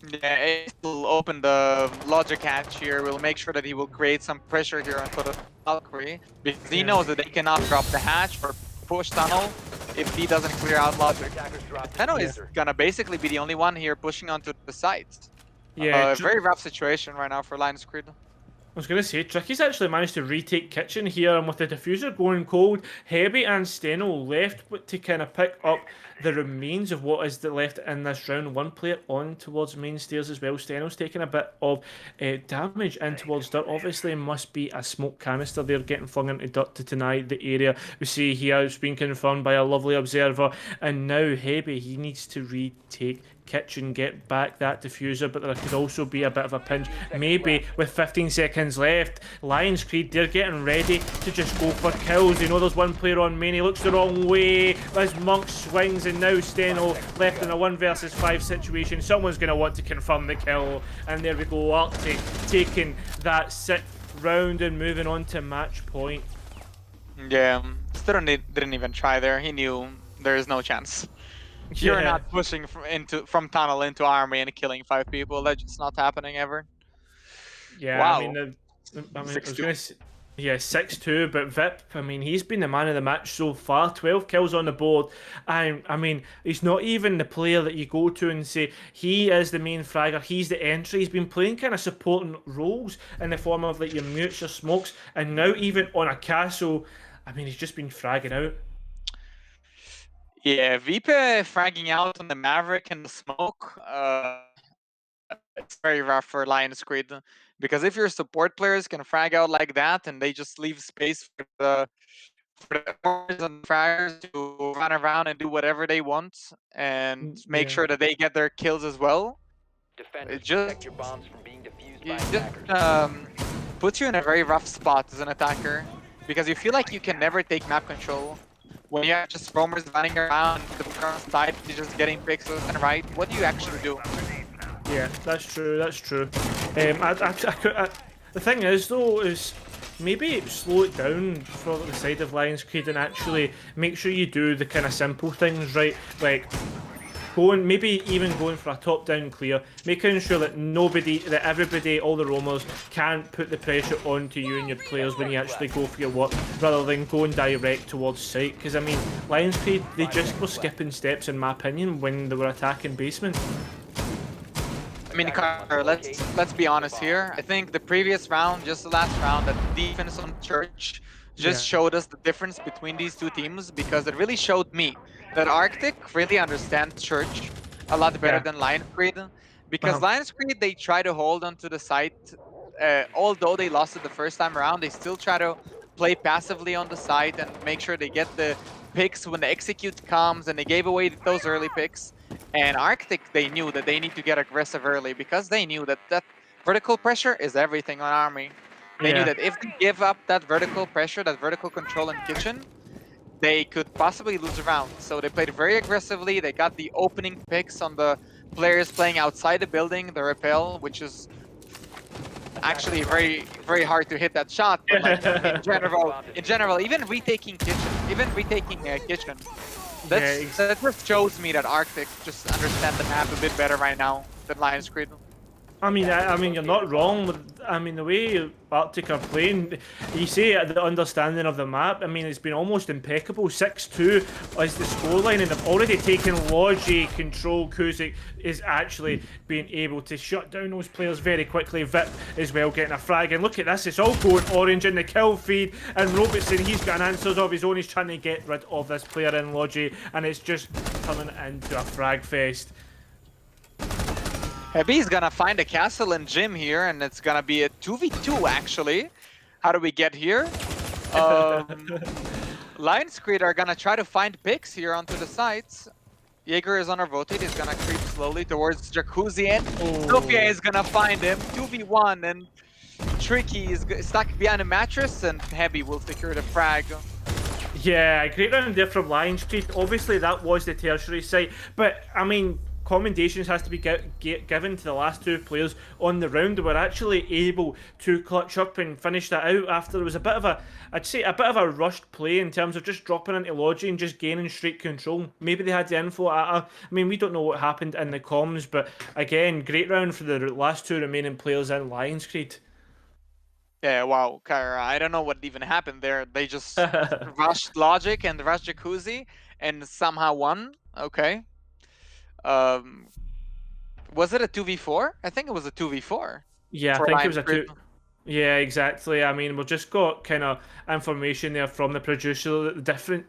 Yeah, Ace will open the logic hatch here. We'll make sure that he will create some pressure here onto the Valkyrie, because he knows that they cannot drop the hatch or push tunnel if he doesn't clear out logic. Steno is gonna basically be the only one here pushing onto the sides. Yeah, Very rough situation right now for Lionscreed. I was going to say, Tricky's actually managed to retake Kitchen here, and with the diffuser going cold, Heavy and Steno left but to kind of pick up the remains of what is left in this round. One player on towards main stairs as well. Steno's taking a bit of damage in towards dirt. Obviously, must be a smoke canister there getting flung into dirt to deny the area. We see here it's been confirmed by a lovely observer, and now Heavy, he needs to retake Kitchen, get back that diffuser, but there could also be a bit of a pinch. Maybe with 15 seconds left, Lionscreed, they're getting ready to just go for kills. You know there's one player on main, he looks the wrong way, as Monk swings, and now Steno left in a 1 versus 5 situation. Someone's going to want to confirm the kill, and there we go, RCTIC taking that 6th round and moving on to match point. Yeah, Steno didn't even try there. He knew there is no chance. You're not pushing from tunnel into army and killing 5 people. That's just not happening ever. Yeah, Wow. I mean, I was going to say, yeah, 6-2, but Vip, I mean, he's been the man of the match so far. 12 kills on the board. And I mean, he's not even the player that you go to and say he is the main fragger, he's the entry. He's been playing kind of supporting roles in the form of like your mutes, your smokes, and now even on a castle, I mean, he's just been fragging out. Yeah, Vipe fragging out on the Maverick and the smoke. It's very rough for Lionscreed, because if your support players can frag out like that and they just leave space for the and fraggers to run around and do whatever they want and make sure that they get their kills as well, it just puts you in a very rough spot as an attacker, because you feel like you can never take map control. When you have just roamers running around the front side, you're just getting picks left and right. What do you actually do? Yeah, that's true. That's true. The thing is, though, is maybe slow it down for the side of Lionscreed and actually make sure you do the kind of simple things right, like maybe even going for a top-down clear, making sure that everybody, all the roamers, can't put the pressure onto you and your players when you actually go for your work, rather than going direct towards site. Because I mean, Lionscreed, they just were skipping steps, in my opinion, when they were attacking basement. I mean, Carter, let's be honest here. I think the previous round, just the last round, that defense on Church just showed us the difference between these two teams, because it really showed me that RCTIC really understands Church a lot better than Lionscreed, because Lionscreed, they try to hold onto the site. Although they lost it the first time around, they still try to play passively on the site and make sure they get the picks when the execute comes, and they gave away those early picks. And RCTIC, they knew that they need to get aggressive early, because they knew that vertical pressure is everything on Army. They knew that if they give up that vertical pressure, that vertical control in Kitchen, they could possibly lose a round. So they played very aggressively. They got the opening picks on the players playing outside the building, the repel, which is actually very, very hard to hit that shot. But like, in general, even retaking Kitchen, that just shows me that RCTIC just understand the map a bit better right now than Lionscreed. I mean, you're not wrong. I mean, the way RCTIC are playing, you say the understanding of the map. I mean, it's been almost impeccable. 6-2 is the scoreline, and they've already taken Logi control. Kuzik is actually being able to shut down those players very quickly. Vip as well getting a frag, and look at this, it's all going orange in the kill feed, and Robertson, he's got an answers of his own. He's trying to get rid of this player in Logi, and it's just turning into a frag fest. Heavy's gonna find a castle and gym here, and it's gonna be a 2v2 actually. How do we get here? Lionscreed are gonna try to find picks here onto the sites. Jaeger is on a rotate, he's gonna creep slowly towards Jacuzzi, and Sophia is gonna find him. 2v1, and Tricky is stuck behind a mattress, and Heavy will secure the frag. Yeah, great round there from Lionscreed. Obviously, that was the tertiary site, but I mean, commendations has to be given to the last two players on the round. They were actually able to clutch up and finish that out after there was a bit of a, I'd say, a bit of a rushed play in terms of just dropping into Logi and just gaining straight control. Maybe they had the info at her. I mean, we don't know what happened in the comms, but again, great round for the last two remaining players in Lionscreed. Yeah, wow, Kyra, I don't know what even happened there. They just rushed Logic and rushed Jacuzzi and somehow won. Okay. Was it a 2v4? I think it was a 2v4 Yeah, I for think it was a Lionscreed. two. Yeah, exactly. I mean, we've just got kind of information there from the producer that the different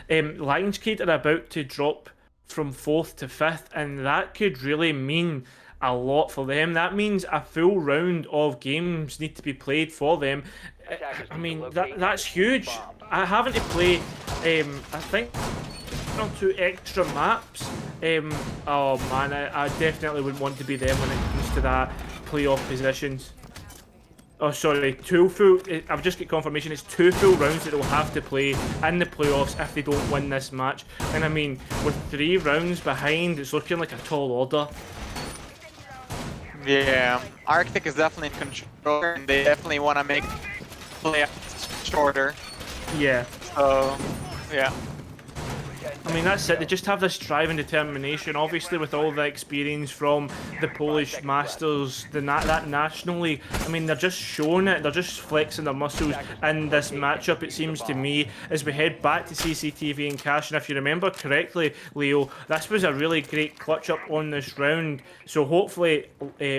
Lionscreed are about to drop from fourth to fifth, and that could really mean a lot for them. That means a full round of games need to be played for them. I mean, that's huge. I having to play. I think on two extra maps. Oh man, I definitely wouldn't want to be them when it comes to that playoff positions. Oh, sorry, two full. I've just got confirmation. It's two full rounds that they'll have to play in the playoffs if they don't win this match. And I mean, with 3 rounds behind, it's looking like a tall order. Yeah, Arctic is definitely in control, and they definitely want to make playoffs shorter. Yeah. So, yeah. I mean, that's it. They just have this drive and determination. Obviously, with all the experience from the Polish Masters, that National League. I mean, they're just showing it. They're just flexing their muscles in this matchup. It seems to me as we head back to CCTV and Cash. And if you remember correctly, Leo, this was a really great clutch up on this round. So hopefully,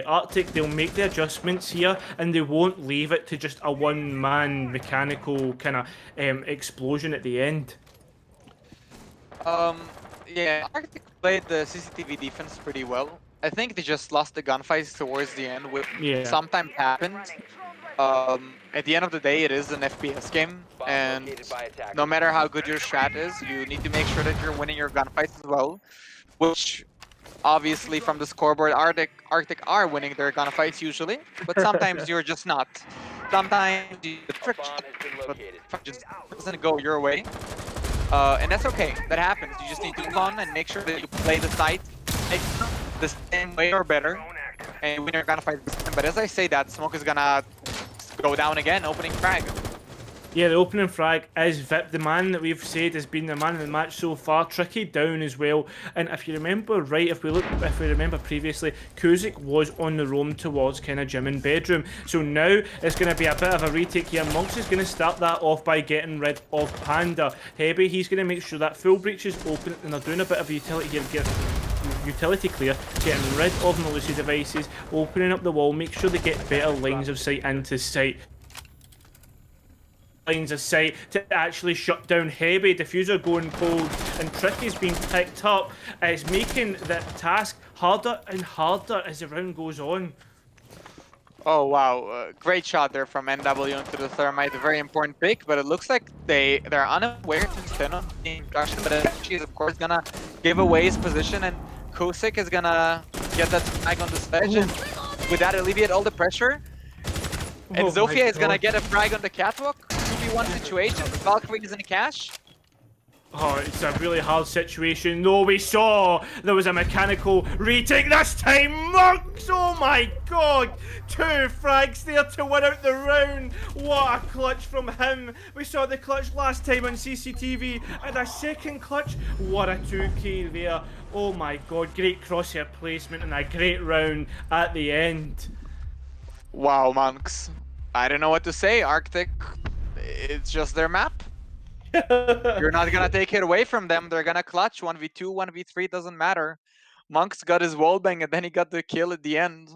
Arctic they'll make the adjustments here and they won't leave it to just a one-man mechanical kind of explosion at the end. Yeah, Arctic played the CCTV defense pretty well. I think they just lost the gunfights towards the end, which Yeah. sometimes happens. At the end of the day, it is an FPS game, and no matter how good your strat is, you need to make sure that you're winning your gunfights as well. Which obviously from the scoreboard, Arctic are winning their gunfights usually, but sometimes you're just not. Sometimes you trick shot, but it just doesn't go your way. And that's okay. That happens. You just need to move on and make sure that you play the site the same way or better, and win your gunfight this time. But as I say that, Smoke is gonna go down again, opening frag. Yeah, the opening frag is Vip, the man that we've said has been the man of the match so far. Tricky down as well. And if you remember right, if we remember previously, Kuzik was on the roam towards kind of gym and bedroom. So now it's going to be a bit of a retake here. Monks is going to start that off by getting rid of Panda. Heavy, he's going to make sure that full breach is open, and they're doing a bit of utility here. Utility clear, getting rid of malicious devices, opening up the wall, make sure they get better lines of sight into sight. Lines of sight to actually shut down Heavy. Diffuser going cold and Tricky's being picked up. It's making the task harder and harder as the round goes on. Oh wow, great shot there from NW into the Thermite. A very important pick, but it looks like they're unaware to spin on the introduction, but she is of course gonna give away his position, and Kosik is gonna get that flag on the sledge, and with that alleviate all the pressure. And Oh my Zofia is gonna God. get a frag on the catwalk. 2v1 situation. Valkyrie is in a cache. Oh, it's a really hard situation. Though we saw there was a mechanical retake this time. Monks! Oh my God! 2 frags there to win out the round. What a clutch from him. We saw the clutch last time on CCTV, and a second clutch. What a 2K there. Oh my God! Great crosshair placement and a great round at the end. Wow, Monks. I don't know what to say. Arctic, it's just their map. You're not gonna take it away from them. They're gonna clutch 1v2, 1v3, doesn't matter. Monk's got his wallbang and then he got the kill at the end.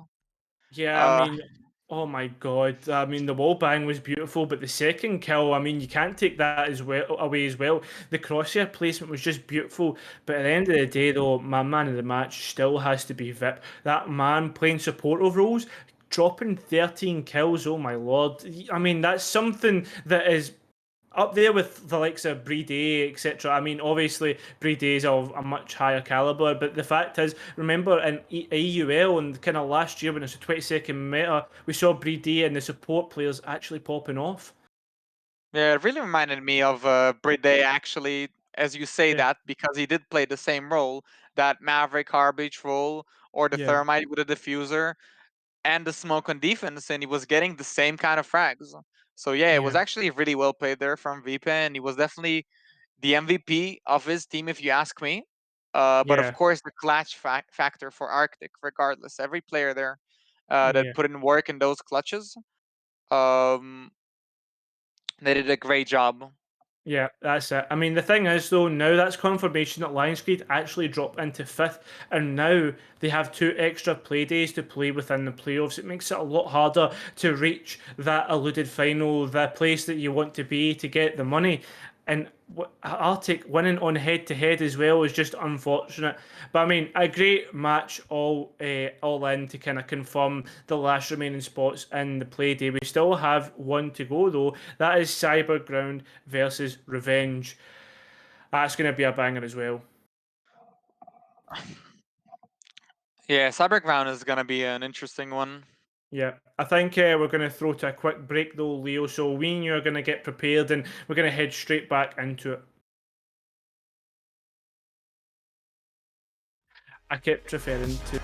Yeah, I Uh, mean, oh my God. I mean, the wall bang was beautiful, but the second kill, I mean, you can't take that as well away as well. The crosshair placement was just beautiful, but at the end of the day, though, my man of the match still has to be Vip. That man playing support overalls, dropping 13 kills. Oh my Lord. I mean, that's something that is up there with the likes of Playday, etc. I mean, obviously, Playday is of a much higher caliber, but the fact is, remember in AUL and kind of last year when it's a 20-second meta, we saw Playday and the support players actually popping off. yeah, it really reminded me of Day actually, as you say Yeah, that, because he did play the same role, that Maverick Harbage role, or the yeah, Thermite with a diffuser, and the smoke on defense, and he was getting the same kind of frags. So yeah, it was yeah, actually really well played there from Vipe, and he was definitely the MVP of his team, if you ask me. But of yeah, course, the clutch factor for Arctic, regardless, every player there that yeah. put in work in those clutches, um, they did a great job. Yeah, that's it. I mean, the thing is, though, now that's confirmation that Lionscreed actually drop into fifth, and now they have 2 extra play days to play within the playoffs. It makes it a lot harder to reach that alluded final, the place that you want to be to get the money. And Arctic winning on head to head as well is just unfortunate. But I mean, a great match all in to kind of confirm the last remaining spots in the play day. We still have one to go though. That is Cyberground versus Revenge. That's going to be a banger as well. Yeah, Cyberground is gonna be an interesting one. Yeah, I think we're going to throw to a quick break though, Leo. So we and you are going to get prepared and we're going to head straight back into it. I kept referring to.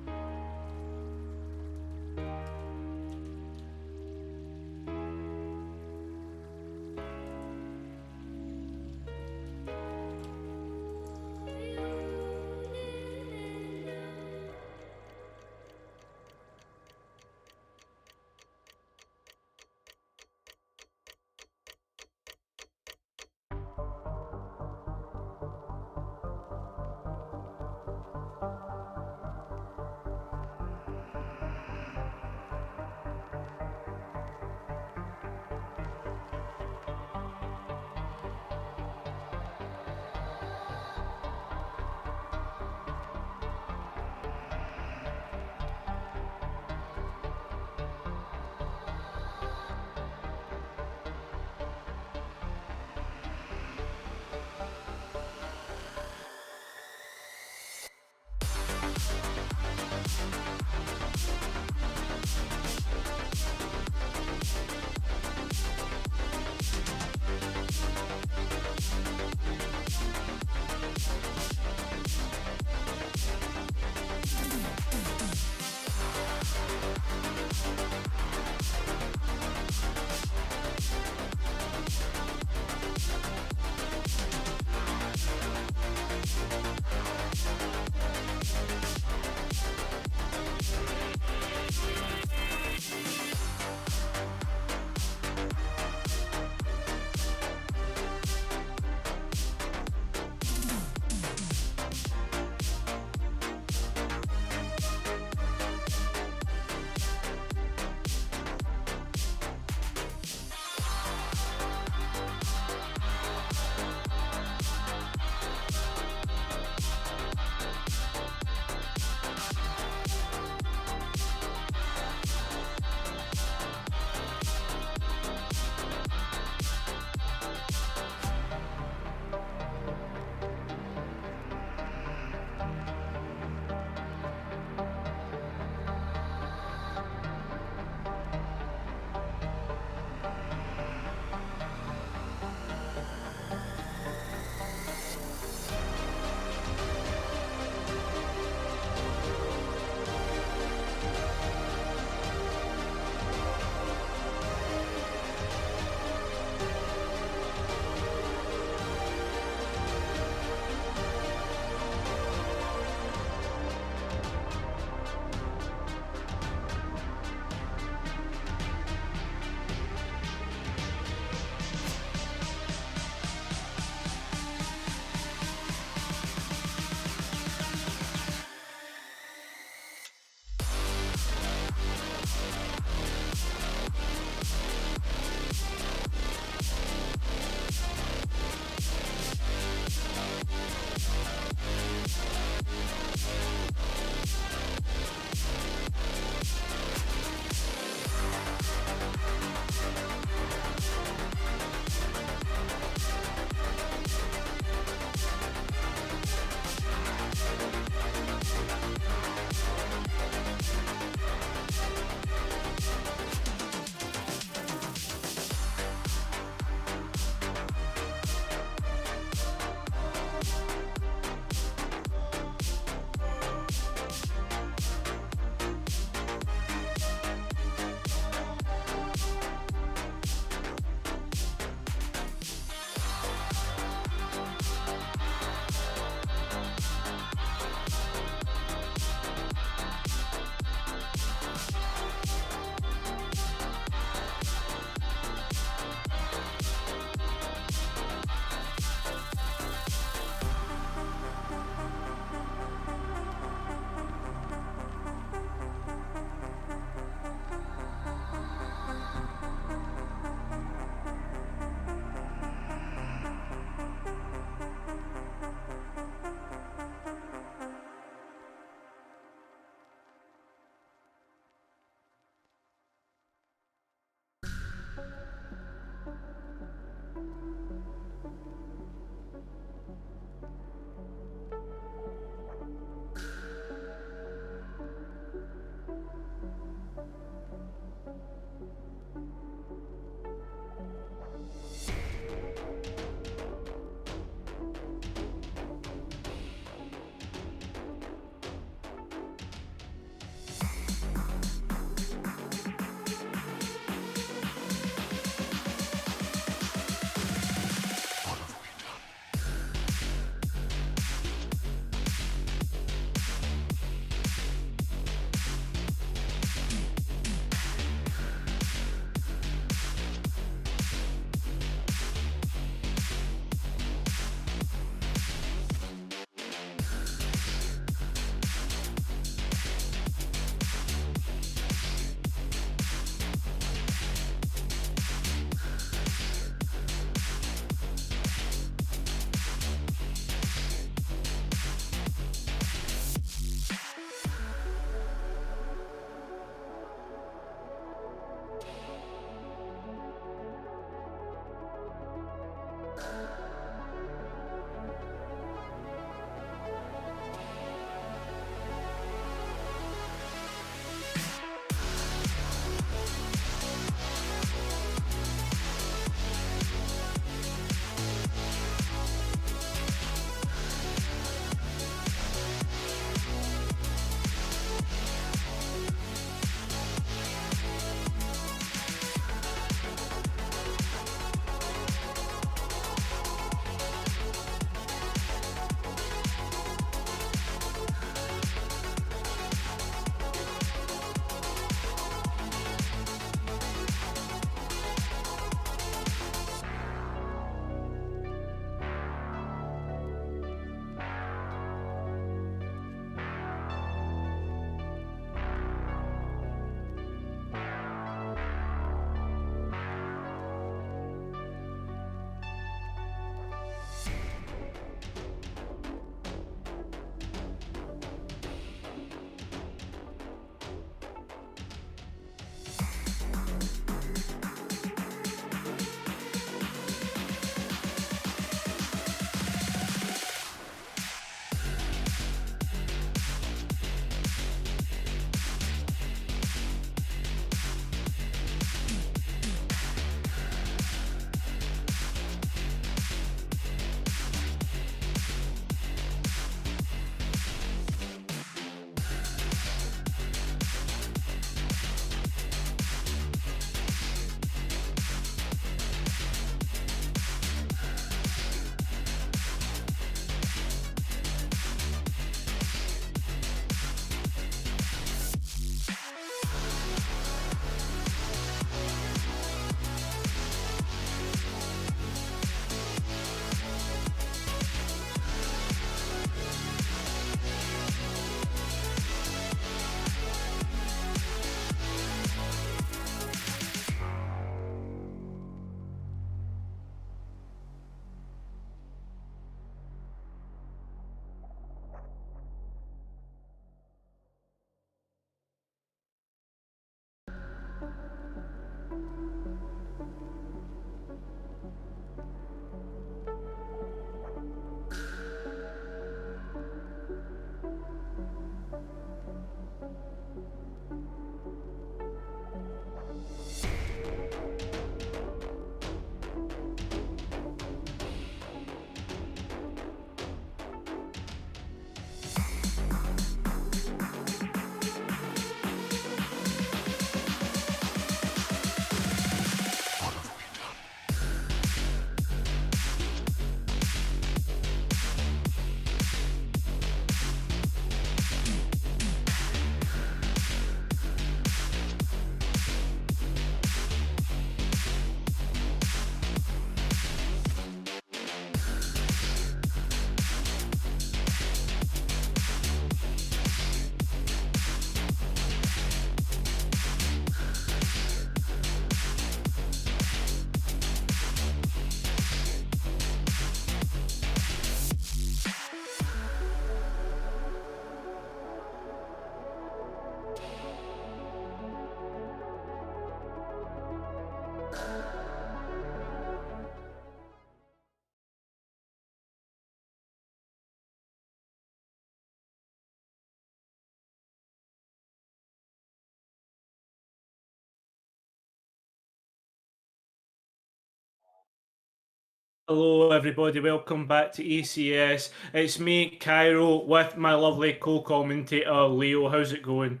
Hello, everybody. Welcome back to ECS. It's me, Cairo, with my lovely co-commentator Leo. How's it going?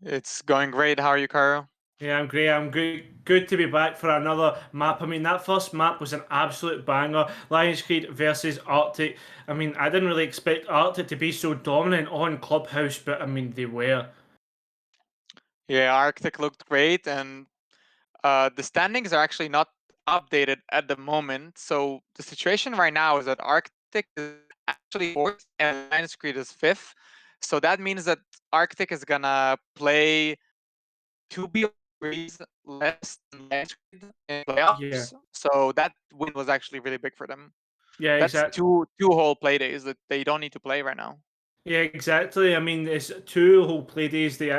It's going great. How are you, Carl? Yeah, I'm great. I'm good. Good to be back for another map. I mean, that first map was an absolute banger. Lionscreed versus Arctic. I mean, I didn't really expect Arctic to be so dominant on Clubhouse, but I mean, they were. Yeah, Arctic looked great, and the standings are actually not updated at the moment. So the situation right now is that Arctic is actually fourth and Lionscreed is fifth. So that means that Arctic is gonna play 2 degrees less than Lionscreed in Yeah. playoffs. So that win was actually really big for them. Yeah, That's exactly. two whole play days that they don't need to play right now. Yeah, exactly. I mean, it's two whole play days. They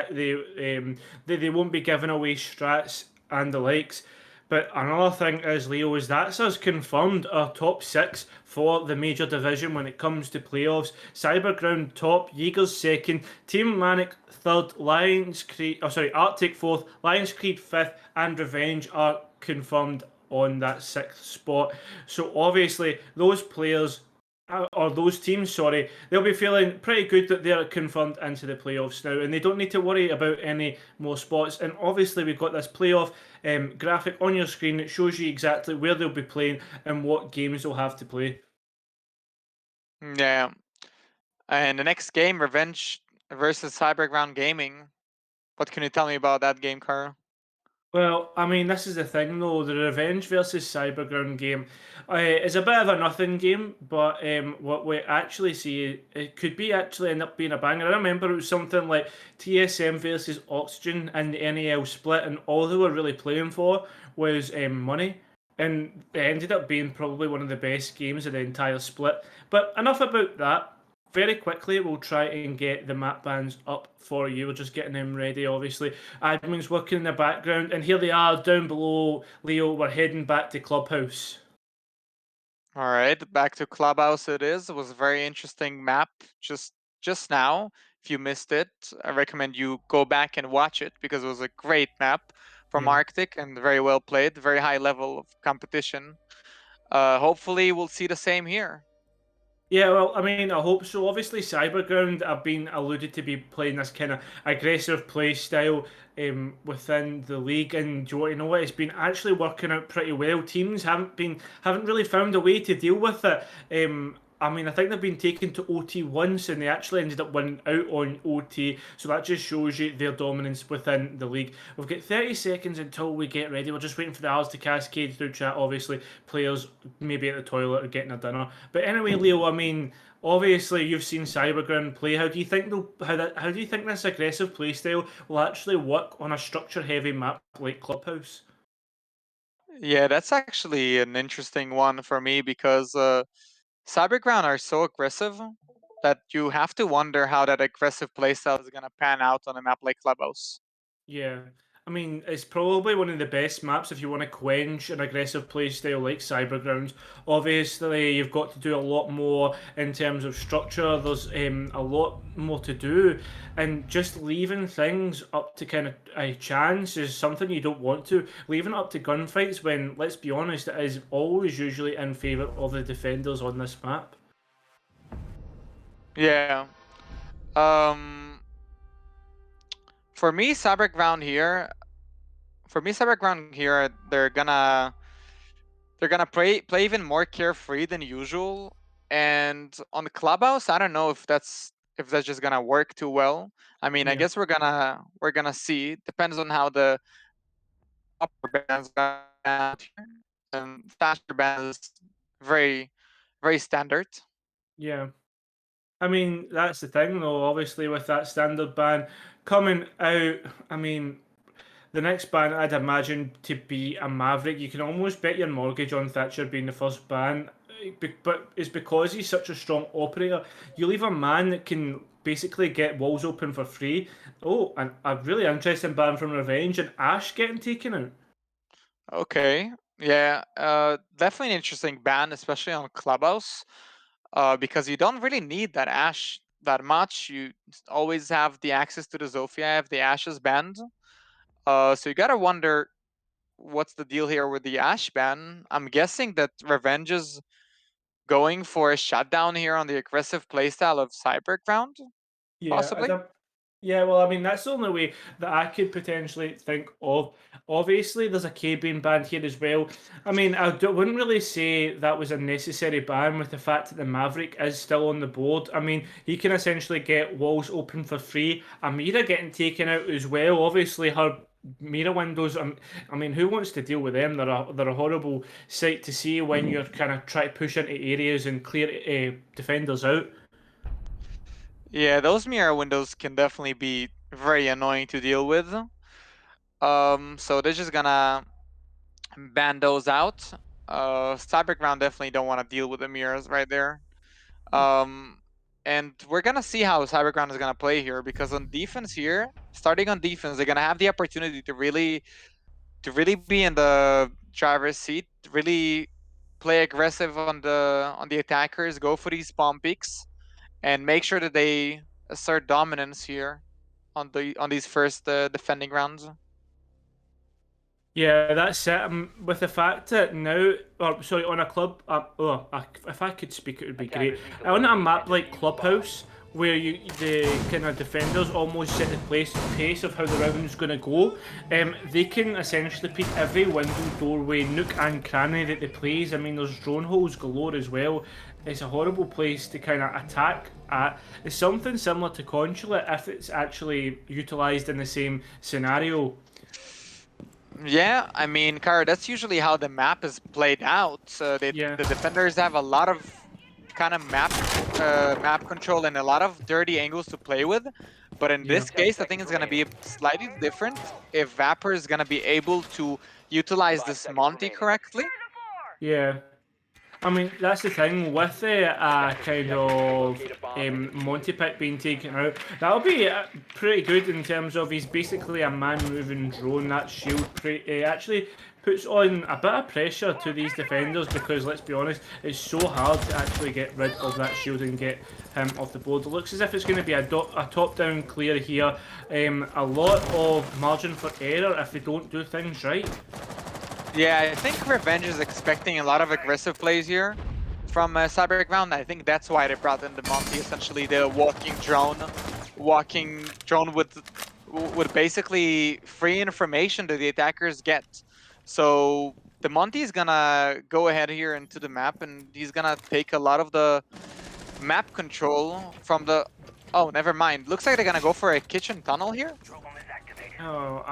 won't be giving away strats and the likes. But another thing is, Leo, is that's us confirmed our top six for the major division when it comes to playoffs. Cyberground top, Jaegers second, Team Manic third, Arctic fourth, Lions Creed fifth, and Revenge are confirmed on that sixth spot. So obviously, those players or those teams, sorry, they'll be feeling pretty good that they're confirmed into the playoffs now, and they don't need to worry about any more spots. And obviously, we've got this playoff graphic on your screen that shows you exactly where they'll be playing and what games they'll have to play. Yeah. And the next game, Revenge versus Cyberground Gaming. What can you tell me about that game, Carl? Well, I mean, this is the thing though. The Revenge versus Cyberground game is a bit of a nothing game, but what we actually see it could be actually end up being a banger. I remember it was something like TSM versus Oxygen in the NAL split, and all they were really playing for was money, and it ended up being probably one of the best games of the entire split. But enough about that. Very quickly, we'll try and get the map bans up for you. We're just getting them ready, obviously. Admin's working in the background, and here they are down below. Leo, we're heading back to Clubhouse. All right, back to Clubhouse it is. It was a very interesting map just now. If you missed it, I recommend you go back and watch it because it was a great map from Yeah. Arctic and very well played, very high level of competition. Hopefully we'll see the same here. Yeah, well, I mean, I hope so. Obviously, Cyberground have been alluded to be playing this kind of aggressive play style within the league, and you know what? It's been actually working out pretty well. Teams haven't really found a way to deal with it. I mean, I think they've been taken to OT once, and they actually ended up winning out on OT. So that just shows you their dominance within the league. We've got 30 seconds until we get ready. We're just waiting for the hours to cascade through chat. Obviously, players maybe at the toilet or getting a dinner. But anyway, Leo, I mean, obviously you've seen Cyberground play. How do you think how do you think this aggressive play style will actually work on a structure-heavy map like Clubhouse? Yeah, that's actually an interesting one for me because Cyberground are so aggressive that you have to wonder how that aggressive playstyle is gonna pan out on a map like Clubhouse. Yeah. I mean, it's probably one of the best maps if you want to quench an aggressive playstyle like Cybergrounds. Obviously, you've got to do a lot more in terms of structure. There's a lot more to do, and just leaving things up to kind of a chance is something you don't want to. Leaving it up to gunfights when, let's be honest, it is always usually in favour of the defenders on this map. Yeah. Um, for me, Cyberground here. For me, Cyberground here, they're gonna play even more carefree than usual. And on the clubhouse, I don't know if that's just gonna work too well. I mean, I Yeah. guess we're gonna see. Depends on how the upper bands gonna out here, and faster bands very very standard. Yeah. I mean, that's the thing though, obviously, with that standard ban coming out. I mean, the next ban I'd imagine to be a Maverick. You can almost bet your mortgage on Thatcher being the first ban, but it's because he's such a strong operator. You leave a man that can basically get walls open for free. Oh, and a really interesting ban from Revenge and Ash getting taken out. Okay, yeah, definitely an interesting ban, especially on clubhouse. Because you don't really need that Ash that much. You always have the access to the Zofia if the Ash is banned. So you gotta wonder what's the deal here with the Ash ban. I'm guessing that Revenge is going for a shutdown here on the aggressive playstyle of Cyberground, Yeah, I possibly. don't. Yeah, well, I mean, that's the only way that I could potentially think of. Obviously, there's a K-Beam ban here as well. I mean, wouldn't really say that was a necessary ban with the fact that the Maverick is still on the board. I mean, he can essentially get walls open for free. Amira getting taken out as well. Obviously, her Mira windows. I mean, who wants to deal with them? They're a horrible sight to see when you're kind of trying to push into areas and clear defenders out. Yeah, those mirror windows can definitely be very annoying to deal with. So they're just gonna ban those out. Cyberground definitely don't want to deal with the mirrors right there. Um, and we're gonna see how Cyberground is gonna play here because on defense here, starting on defense, they're gonna have the opportunity to really be in the driver's seat, really play aggressive on the attackers, go for these spawn picks, and make sure that they assert dominance here on these first defending rounds. Yeah, that's it. With the fact that now, or sorry, on a club, if I could speak, it would be great. On a map like Clubhouse, where the kind of defenders almost set the pace of how the round's going to go, they can essentially pick every window, doorway, nook and cranny that they plays. I mean, there's drone holes galore as well. It's a horrible place to kind of attack at. It's something similar to Consulate if it's actually utilised in the same scenario. Yeah, I mean, Kara, that's usually how the map is played out. Yeah. The defenders have a lot of kind of map control and a lot of dirty angles to play with. But in Yeah. this case, I think it's going to be slightly different if Vapor is going to be able to utilize this Monty correctly. Yeah. I mean, that's the thing with the kind of Monty Pick being taken out. That'll be pretty good in terms of he's basically a man-moving drone. That shield actually puts on a bit of pressure to these defenders because, let's be honest, it's so hard to actually get rid of that shield and get him off the board. It looks as if it's going to be a top-down clear here. A lot of margin for error if they don't do things right. Yeah, I think Revenge is expecting a lot of aggressive plays here from Cyberground. I think that's why they brought in the Monty, essentially the walking drone with basically free information that the attackers get. So the Monty is gonna go ahead here into the map, and he's gonna take a lot of the map control from the. Oh, never mind. Looks like they're gonna go for a kitchen tunnel here. Oh,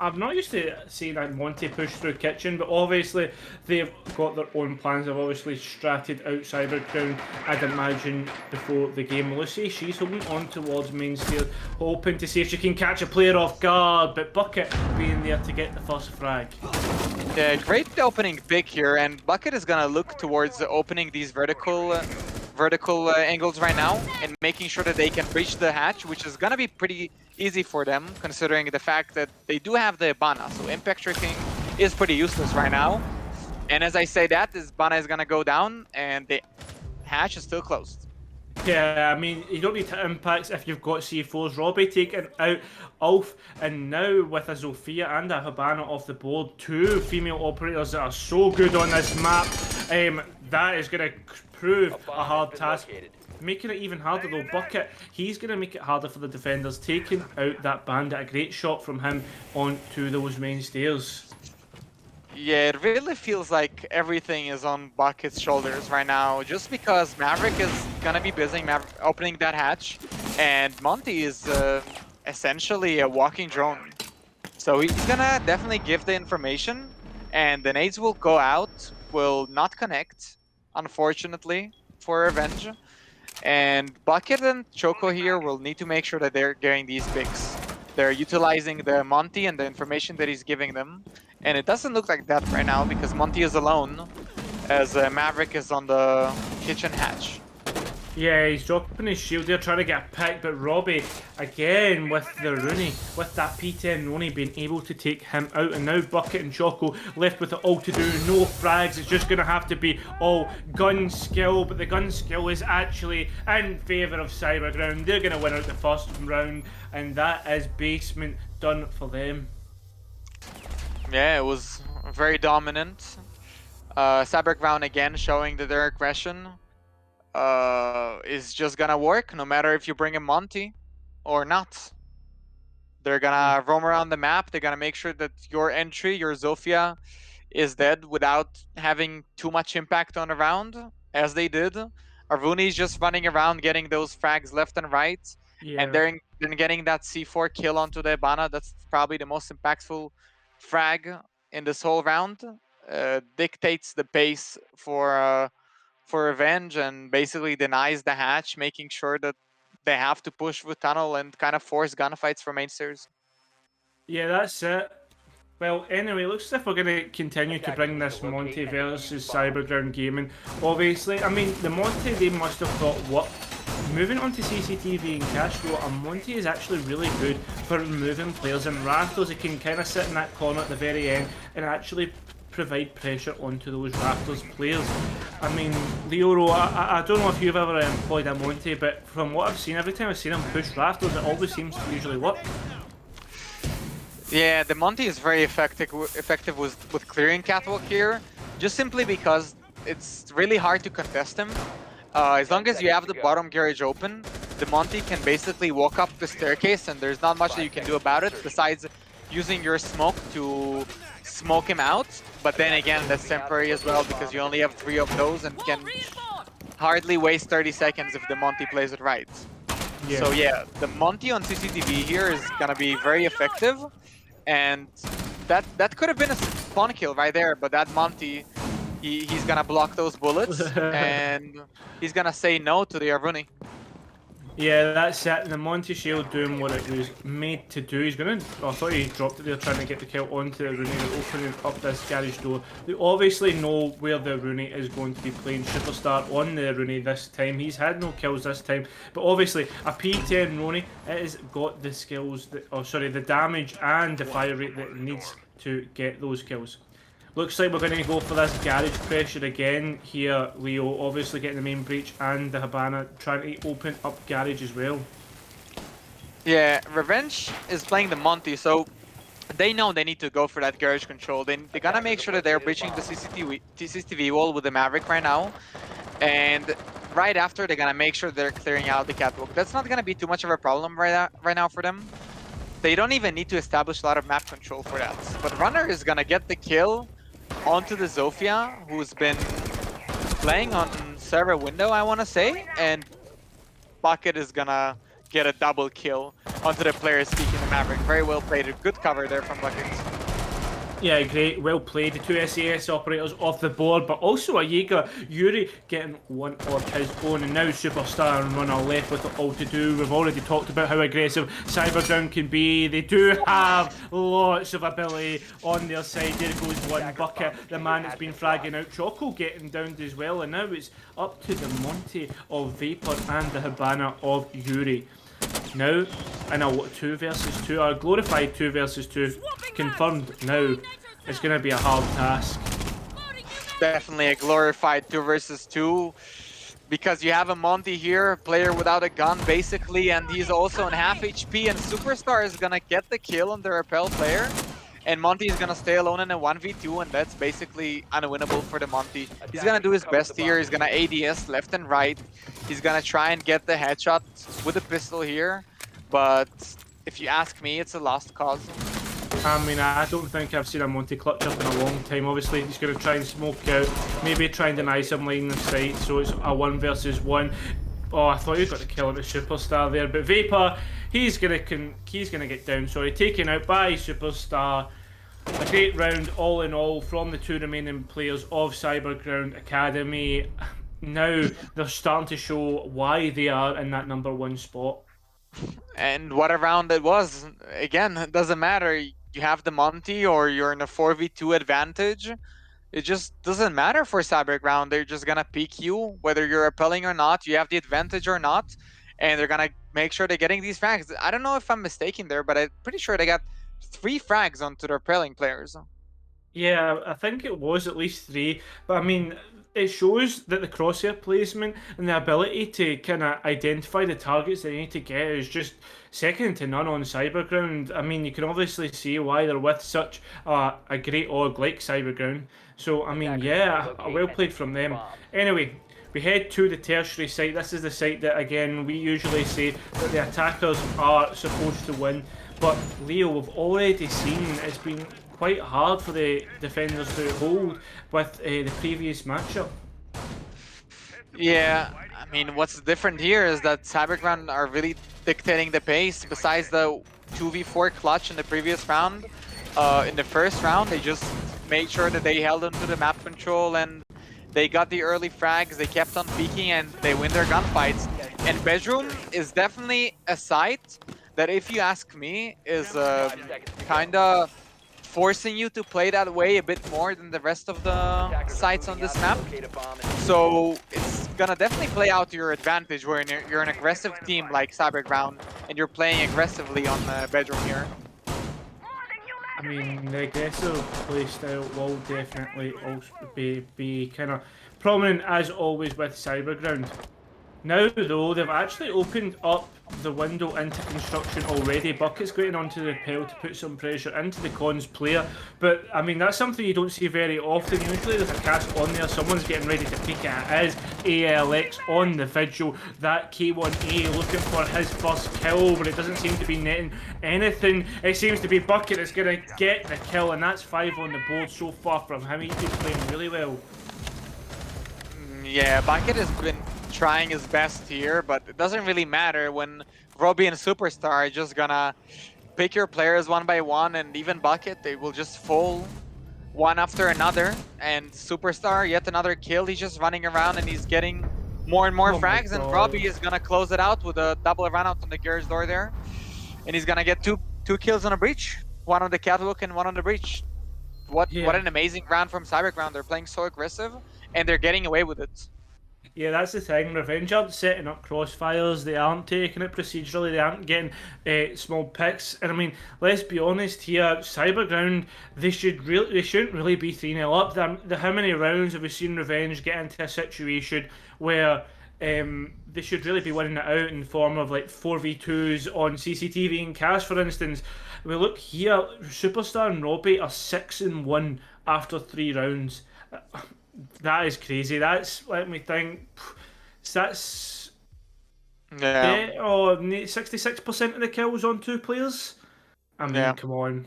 I'm not used to seeing that Monty push through kitchen, but obviously they've got their own plans. They've obviously stratted out Cyberground, I'd imagine, before the game. Lucy, she's holding on towards main stairs, hoping to see if she can catch a player off guard, but Bucket being there to get the first frag. Yeah, great opening pick here, and Bucket is gonna look towards opening these vertical angles right now and making sure that they can breach the hatch, which is gonna be pretty easy for them, considering the fact that they do have the Bana. So impact tricking is pretty useless right now. And as I say that, this Bana is gonna go down, and the hatch is still closed. Yeah, I mean, you don't need to impacts if you've got C4s. Robbie taken out, Ulf, and now with a Zofia and a Habana off the board, two female operators that are so good on this map. That is going to prove a hard task. Making it even harder though, Bucket, he's going to make it harder for the defenders, taking out that bandit. A great shot from him onto those main stairs. Yeah, it really feels like everything is on Bucket's shoulders right now, just because Maverick is gonna be busy opening that hatch, and Monty is essentially a walking drone. So he's gonna definitely give the information, and the nades will go out, will not connect, unfortunately, for Revenge. And Bucket and Choco here will need to make sure that they're getting these picks. They're utilizing the Monty and the information that he's giving them. And it doesn't look like that right now because Monty is alone as Maverick is on the kitchen hatch. Yeah, he's dropping his shield there, trying to get a pick, but Robbie, again with the Rooney, with that P10 Rooney being able to take him out, and now Bucket and Choco left with it all to do, no frags, it's just going to have to be all gun skill, but the gun skill is actually in favour of Cyberground. They're going to win out the first round, and that is basement done for them. Yeah, it was very dominant. Cyberground again showing that their aggression is just gonna work no matter if you bring in Monty or not. They're gonna roam around the map. They're gonna make sure that your entry, your Zofia, is dead without having too much impact on a round, as they did. Arvuni's just running around getting those frags left and right, and then getting that C4 kill onto the Ebana. That's probably the most impactful frag in this whole round. Dictates the pace for Revenge and basically denies the hatch, making sure that they have to push through tunnel and kind of force gunfights from mainstairs. Yeah, that's it. Well, anyway, looks as if we're going to continue to bring this Monty versus Cyberground gaming. Obviously, I mean, the Monty they must have thought, what? Moving on to CCTV and cash flow, and Monty is actually really good for removing players in rafters. He can kind of sit in that corner at the very end and actually provide pressure onto those rafters players. I mean, Leoro, I don't know if you've ever employed a Monty, but from what I've seen, every time I've seen him push rafters, it always seems to usually work. Yeah, the Monty is very effective with clearing catwalk here, just simply because it's really hard to contest him. As long as you have the bottom garage open, the Monty can basically walk up the staircase and there's not much that you can do about it besides using your smoke to smoke him out. But then again, that's temporary as well because you only have 3 of those and can hardly waste 30 seconds if the Monty plays it right. Yeah. So yeah, the Monty on CCTV here is gonna be very effective, and that could have been a spawn kill right there, but that Monty, he's gonna block those bullets and he's gonna say no to the Arvuni. Yeah, that's it. The Monty Shield doing what it was made to do. He's gonna. I thought he dropped it there, trying to get the kill onto the Rooney and opening up this garage door. They obviously know where the Rooney is going to be playing Superstar on the Rooney this time. He's had no kills this time, but obviously a P10 Rooney, it has got the skills, the damage and the fire rate that it needs to get those kills. Looks like we're going to go for this garage pressure again here, Leo. Obviously getting the main breach and the Habana trying to open up garage as well. Yeah, Revenge is playing the Monty, so they know they need to go for that garage control. They're going to make sure that they're breaching the CCTV wall with the Maverick right now. And right after, they're going to make sure they're clearing out the catwalk. That's not going to be too much of a problem right now for them. They don't even need to establish a lot of map control for that. But Runner is going to get the kill onto the Zofia, who's been playing on server window, I want to say, and Bucket is gonna get a double kill onto the player speaking the Maverick. Very well played, a good cover there from Bucket. Yeah, great, well played. The two SES operators off the board, but also a Jaeger. Yuri getting one of his own, and now Superstar and Runner left with it all to do. We've already talked about how aggressive Cyberground can be. They do have lots of ability on their side. There goes one bucket. The man that's been fragging out. Choco getting downed as well, and now it's up to the Monty of Vapor and the Habana of Yuri. Now, in a 2 versus 2, a glorified 2 versus 2, confirmed now, it's going to be a hard task. Definitely a glorified 2 versus 2. Because you have a Monty here, player without a gun basically, and he's also on half HP, and Superstar is gonna get the kill on the Repel player. And Monty is gonna stay alone in a 1v2, and that's basically unwinnable for the Monty. He's gonna do his best here, he's gonna ADS left and right. He's gonna try and get the headshot with a pistol here, but if you ask me, it's a lost cause. I mean, I don't think I've seen a Monty clutch up in a long time. Obviously, he's going to try and smoke out, maybe try and deny some line of sight, so it's a 1 versus 1. Oh, I thought you got the kill on the Superstar there, but Vapor, he's gonna get down. Sorry, taken out by Superstar. A great round, all in all, from the two remaining players of Cyberground Academy. Now they're starting to show why they are in that #1 spot. And what a round it was. Again, it doesn't matter. You have the Monty or you're in a 4v2 advantage. It just doesn't matter for Cyberground. They're just gonna peek you, whether you're repelling or not, you have the advantage or not, and they're gonna make sure they're getting these frags. I don't know if I'm mistaken there, but I'm pretty sure they got 3 frags onto the repelling players. Yeah, I think it was at least 3, but I mean, it shows that the crosshair placement and the ability to kind of identify the targets they need to get is just second to none on Cyberground. I mean, you can obviously see why they're with such a great org like Cyberground. So, I mean, yeah, well played from them. Anyway, we head to the tertiary site. This is the site that, again, we usually say that the attackers are supposed to win. But, Leo, we've already seen it's been quite hard for the defenders to hold with the previous matchup. Yeah, I mean, what's different here is that Cyberground are really dictating the pace. Besides the 2v4 clutch in the previous round, in the first round, they just made sure that they held onto the map control and they got the early frags, they kept on peeking, and they win their gunfights. And Bedroom is definitely a site that, if you ask me, is kind of forcing you to play that way a bit more than the rest of the sites on this map. So it's gonna definitely play out to your advantage when you're an aggressive team like Cyberground and you're playing aggressively on Bedroom here. I mean, the aggressive playstyle will definitely also be kind of prominent as always with Cyberground. Now though, they've actually opened up the window into construction already. Bucket's going onto the Repel to put some pressure into the Cons player, but I mean, that's something you don't see very often. Usually there's a cast on there, someone's getting ready to peek at it. Is ALX on the Vigil, that K1A looking for his first kill, but it doesn't seem to be netting anything. It seems to be Bucket that's going to get the kill, and that's 5 on the board so far from him. He's been playing really well. Yeah, Bucket has been trying his best here, but it doesn't really matter when Robbie and Superstar are just gonna pick your players one by one, and even Bucket, they will just fall one after another. And Superstar, yet another kill. He's just running around and he's getting more and more frags, and Robbie is gonna close it out with a double run out on the garage door there. And he's gonna get two kills on a breach. One on the catwalk and one on the breach. What an amazing round from Cyberground. They're playing so aggressive and they're getting away with it. Yeah, that's the thing. Revenge aren't setting up crossfires. They aren't taking it procedurally. They aren't getting small picks. And I mean, let's be honest here. Cyberground, they shouldn't really be 3-0 up. How many rounds have we seen Revenge get into a situation where they should really be winning it out in the form of like 4v2s on CCTV and Cash, for instance? We look here. Superstar and Robbie are 6-1 after 3 rounds. That is crazy. That's, let me think, that's 66% of the kills on 2 players. I mean, come on.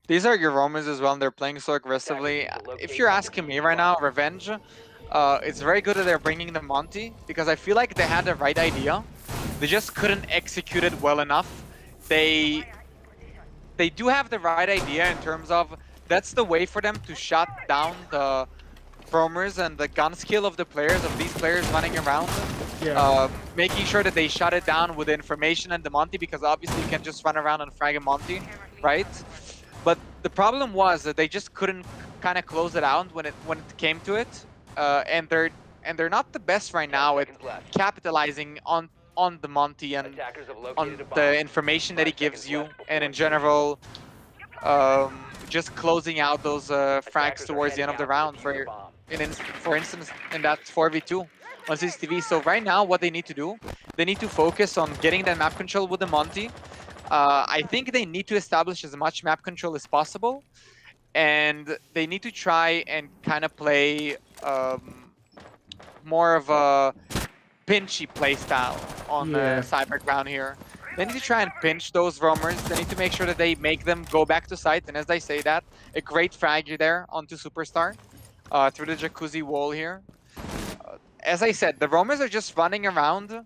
These are your Romans as well, and they're playing so aggressively. If you're asking me right now, Revenge, it's very good that they're bringing the Monty, because I feel like they had the right idea. They just couldn't execute it well enough. They do have the right idea in terms of that's the way for them to shut down the roamers and the gun skill of the players, of these players running around. Making sure that they shut it down with the information and the Monty, because obviously you can just run around and frag a Monty, right? But the problem was that they just couldn't kind of close it out when it came to it, and they're not the best right now at capitalizing on the Monty and on the information that he gives you, and in general, just closing out those frags towards the end of the round. For instance, in that 4v2 on CCTV. So right now, what they need to do, they need to focus on getting that map control with the Monty. I think they need to establish as much map control as possible, and they need to try and kind of play more of a pinchy play style on Cyberground here. They need to try and pinch those roamers. They need to make sure that they make them go back to site. And as I say that, a great frag there onto Superstar through the jacuzzi wall here. As I said, the roamers are just running around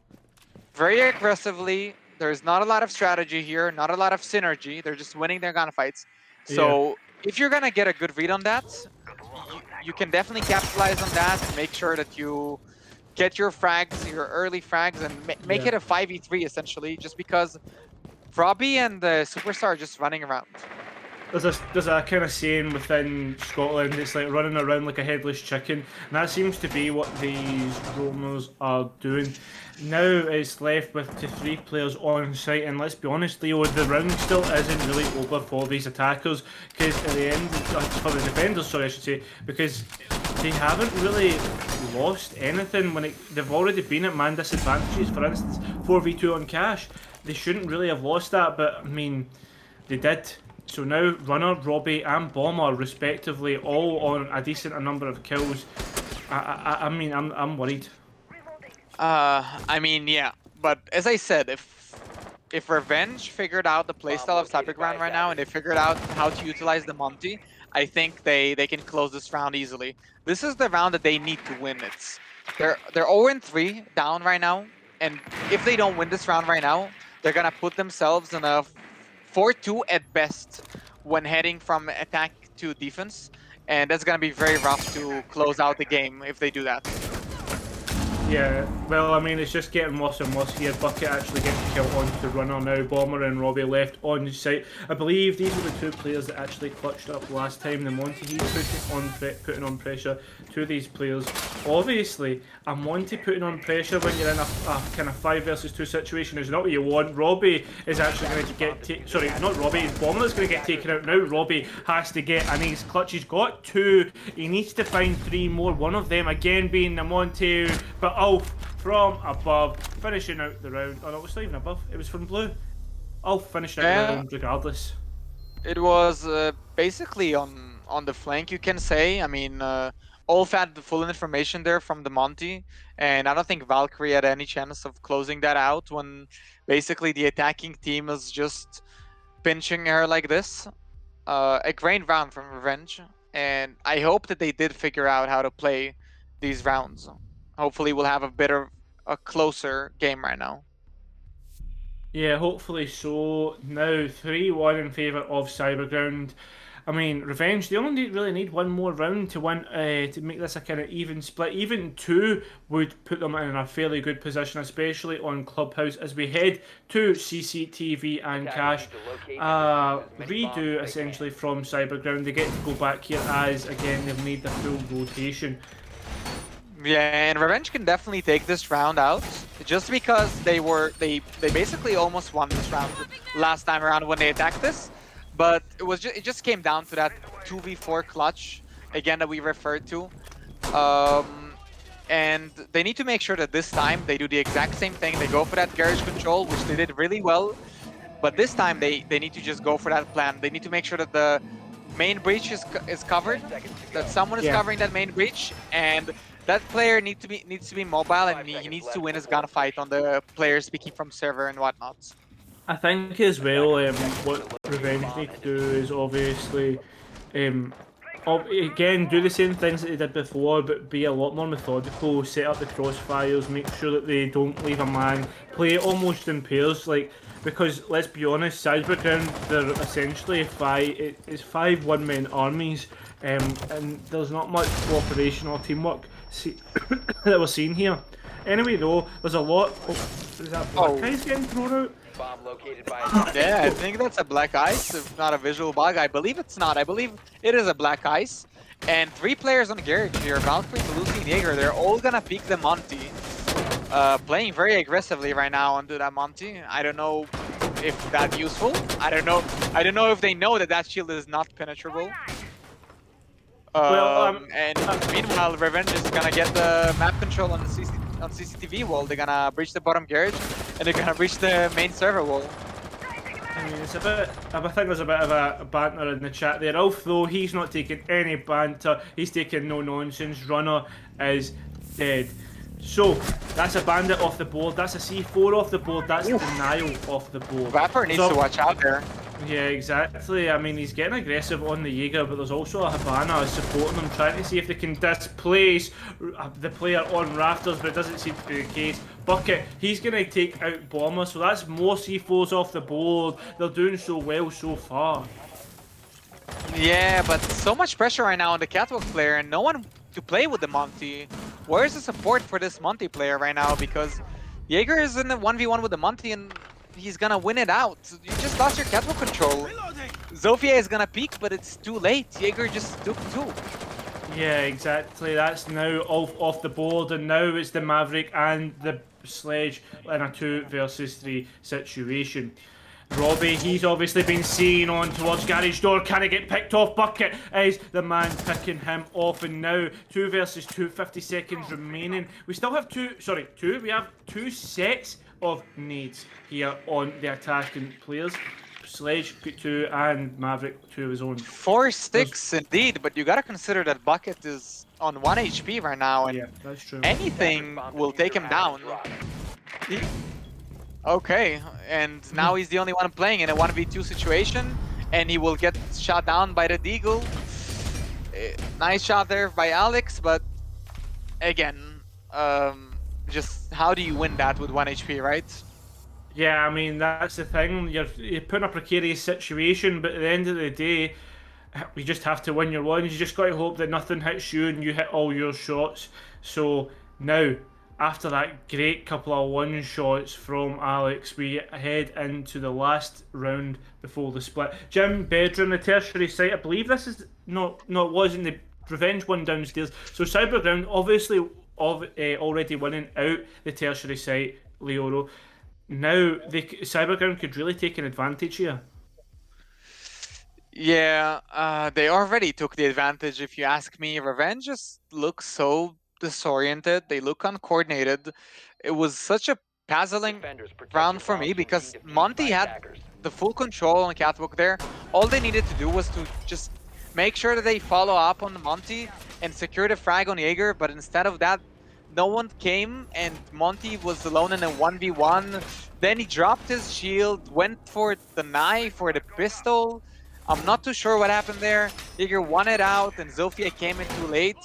very aggressively. There's not a lot of strategy here, not a lot of synergy. They're just winning their gunfights. So if you're going to get a good read on that, you can definitely capitalize on that and make sure that you get your frags, your early frags, and make it a 5v3 essentially, just because Robbie and the Superstar are just running around. There's a kind of saying within Scotland, it's like running around like a headless chicken, and that seems to be what these roamers are doing. Now it's left with 3 players on site, and let's be honest, Leo, the round still isn't really over for these attackers, because at the end, for the defenders, sorry I should say, because they haven't really lost anything when they've already been at man disadvantages. For instance, 4v2 on Cash, they shouldn't really have lost that, but I mean, they did. So now Runner, Robbie and Bomber respectively all on a decent number of kills. I mean, I'm worried. I mean, yeah, but as I said, if Revenge figured out the playstyle of Cyberground right now and they figured out how to utilize the Monty, I think they can close this round easily. This is the round that they need to win. They're 0-3 down right now, and if they don't win this round right now, they're gonna put themselves in a 4-2 at best when heading from attack to defense, and that's gonna be very rough to close out the game if they do that. Yeah, well, I mean, it's just getting worse and worse here. Bucket actually gets the kill onto the Runner now. Bomber and Robbie left on site. I believe these were the 2 players that actually clutched up last time. The Monty, he's putting on pressure to these players. Obviously, a Monty putting on pressure when you're in a kind of 5 versus 2 situation is not what you want. Robbie is actually going to get sorry, not Robbie, it's Bomber that's going to get taken out now. Robbie has to get an ace clutch. He's got 2. He needs to find 3 more. One of them again being the Monty, but Ulf from above, finishing out the round. Oh no, it was not even above, it was from blue. Ulf finished out the round regardless. It was basically on the flank, you can say. I mean, Ulf had the full information there from the Monty, and I don't think Valkyrie had any chance of closing that out when basically the attacking team is just pinching her like this. A great round from Revenge, and I hope that they did figure out how to play these rounds. Hopefully we'll have a closer game right now. Yeah, hopefully so. Now 3-1 in favour of Cyberground. I mean, Revenge, they only really need one more round to win, to make this a kind of even split. Even 2 would put them in a fairly good position, especially on Clubhouse, as we head to CCTV and Cash. Redo, essentially, from Cyberground. They get to go back here as, again, they've made the full rotation. Yeah, and Revenge can definitely take this round out, just because they basically almost won this round last time around when they attacked this. But it just came down to that 2v4 clutch again that we referred to, and they need to make sure that this time they do the exact same thing. They go for that garage control, which they did really well, but this time they need to just go for that plan. They need to make sure that the main breach is covered, that someone is covering that main breach, and that player needs to be mobile, and he needs to win his gunfight on the players speaking from server and whatnot. I think as well, what Revenge need to do is obviously Again, do the same things that they did before, but be a lot more methodical. Set up the crossfires, make sure that they don't leave a man. Play almost in pairs, like because let's be honest, Cyberground they're essentially it's five one-man armies, and there's not much cooperation or teamwork that we're seeing here. Anyway, though, there's a lot. Is that black guys getting thrown out? Bomb located by Yeah, I think that's a black ice, if not a visual bug. I believe it's not. I believe it is a black ice. And 3 players on the garage here, Valkyrie, Belusi, and Jaeger. They're all gonna peek the Monty. Playing very aggressively right now onto that Monty. I don't know if that's useful. I don't know. I don't know if they know that that shield is not penetrable. And meanwhile, Revenge is gonna get the map control on the CCTV wall. They're gonna breach the bottom garage, and they're gonna breach the main server wall. I mean, it's a bit. I think there's a bit of a banter in the chat there. Alf, though, he's not taking any banter. He's taking no nonsense. Runner is dead. So that's a bandit off the board. That's a C4 off the board. That's denial off the board. Vapor needs to watch out there. Yeah, exactly. I mean, he's getting aggressive on the Jaeger, but there's also a Havana supporting him, trying to see if they can displace the player on rafters, but it doesn't seem to be the case. Bucket, he's going to take out Bomber, so that's more C4s off the board. They're doing so well so far. Yeah, but so much pressure right now on the Catwalk player, and no one to play with the Monty. Where's the support for this Monty player right now? Because Jaeger is in the 1v1 with the Monty, and he's gonna win it out. You just lost your Catwalk control. Zofia is gonna peek, but it's too late. Jaeger just took 2. Yeah, exactly. That's now off the board, and now it's the Maverick and the Sledge in a 2 versus 3 situation. Robbie, he's obviously been seen on towards garage door. Can he get picked off? Bucket is the man picking him off, and now 2 versus 2, 50 seconds remaining. We still have we have 2 sets of needs here on the attacking players. Sledge got 2 and Maverick 2 of his own. 4 sticks indeed, but you gotta consider that Bucket is on 1 HP right now, and yeah, that's true. anything will take him down. Okay, and now he's the only one playing in a 1v2 situation, and he will get shot down by the Deagle. Nice shot there by Alex, but again, just how do you win that with 1 HP, right? Yeah, I mean, that's the thing. You're put in a precarious situation, but at the end of the day, you just have to win your ones. You just got to hope that nothing hits you and you hit all your shots. So now, after that great couple of one-shots from Alex, we head into the last round before the split. Jim, bedroom, the tertiary site. I believe this is wasn't the Revenge one downstairs. So Cyberground obviously already winning out the tertiary site, Leoro. Now Cyberground could really take an advantage here. Yeah, they already took the advantage, if you ask me. Revenge just looks so disoriented. They look uncoordinated. It was such a puzzling round for me because Monty had the full control on Catwalk there. All they needed to do was to just make sure that they follow up on Monty and secure the frag on Jaeger, but instead of that, no one came, and Monty was alone in a 1v1. Then he dropped his shield, went for the knife or the pistol. I'm not too sure what happened there. Jaeger won it out, and Zofia came in too late.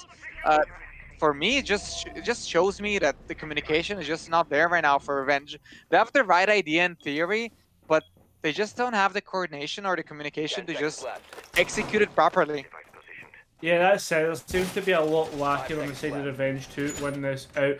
For me, it just shows me that the communication is just not there right now for Revenge. They have the right idea in theory, but they just don't have the coordination or the communication to just execute it properly. Yeah, that's it. There seems to be a lot lacking on the side of Revenge to win this out.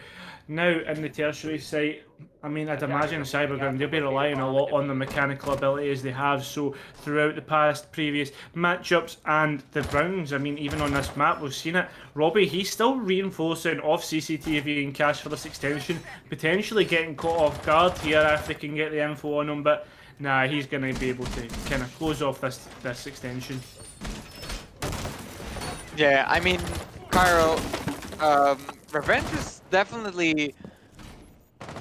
Now, in the tertiary site, I mean, I'd imagine Cyberground, they'll be relying a lot on the mechanical ability as they have so throughout the previous matchups and the rounds. I mean, even on this map, we've seen it. Robbie, he's still reinforcing off CCTV and cash for this extension, potentially getting caught off guard here if they can get the info on him, but nah, he's going to be able to kind of close off this extension. Yeah, I mean, Cairo, Revenge is definitely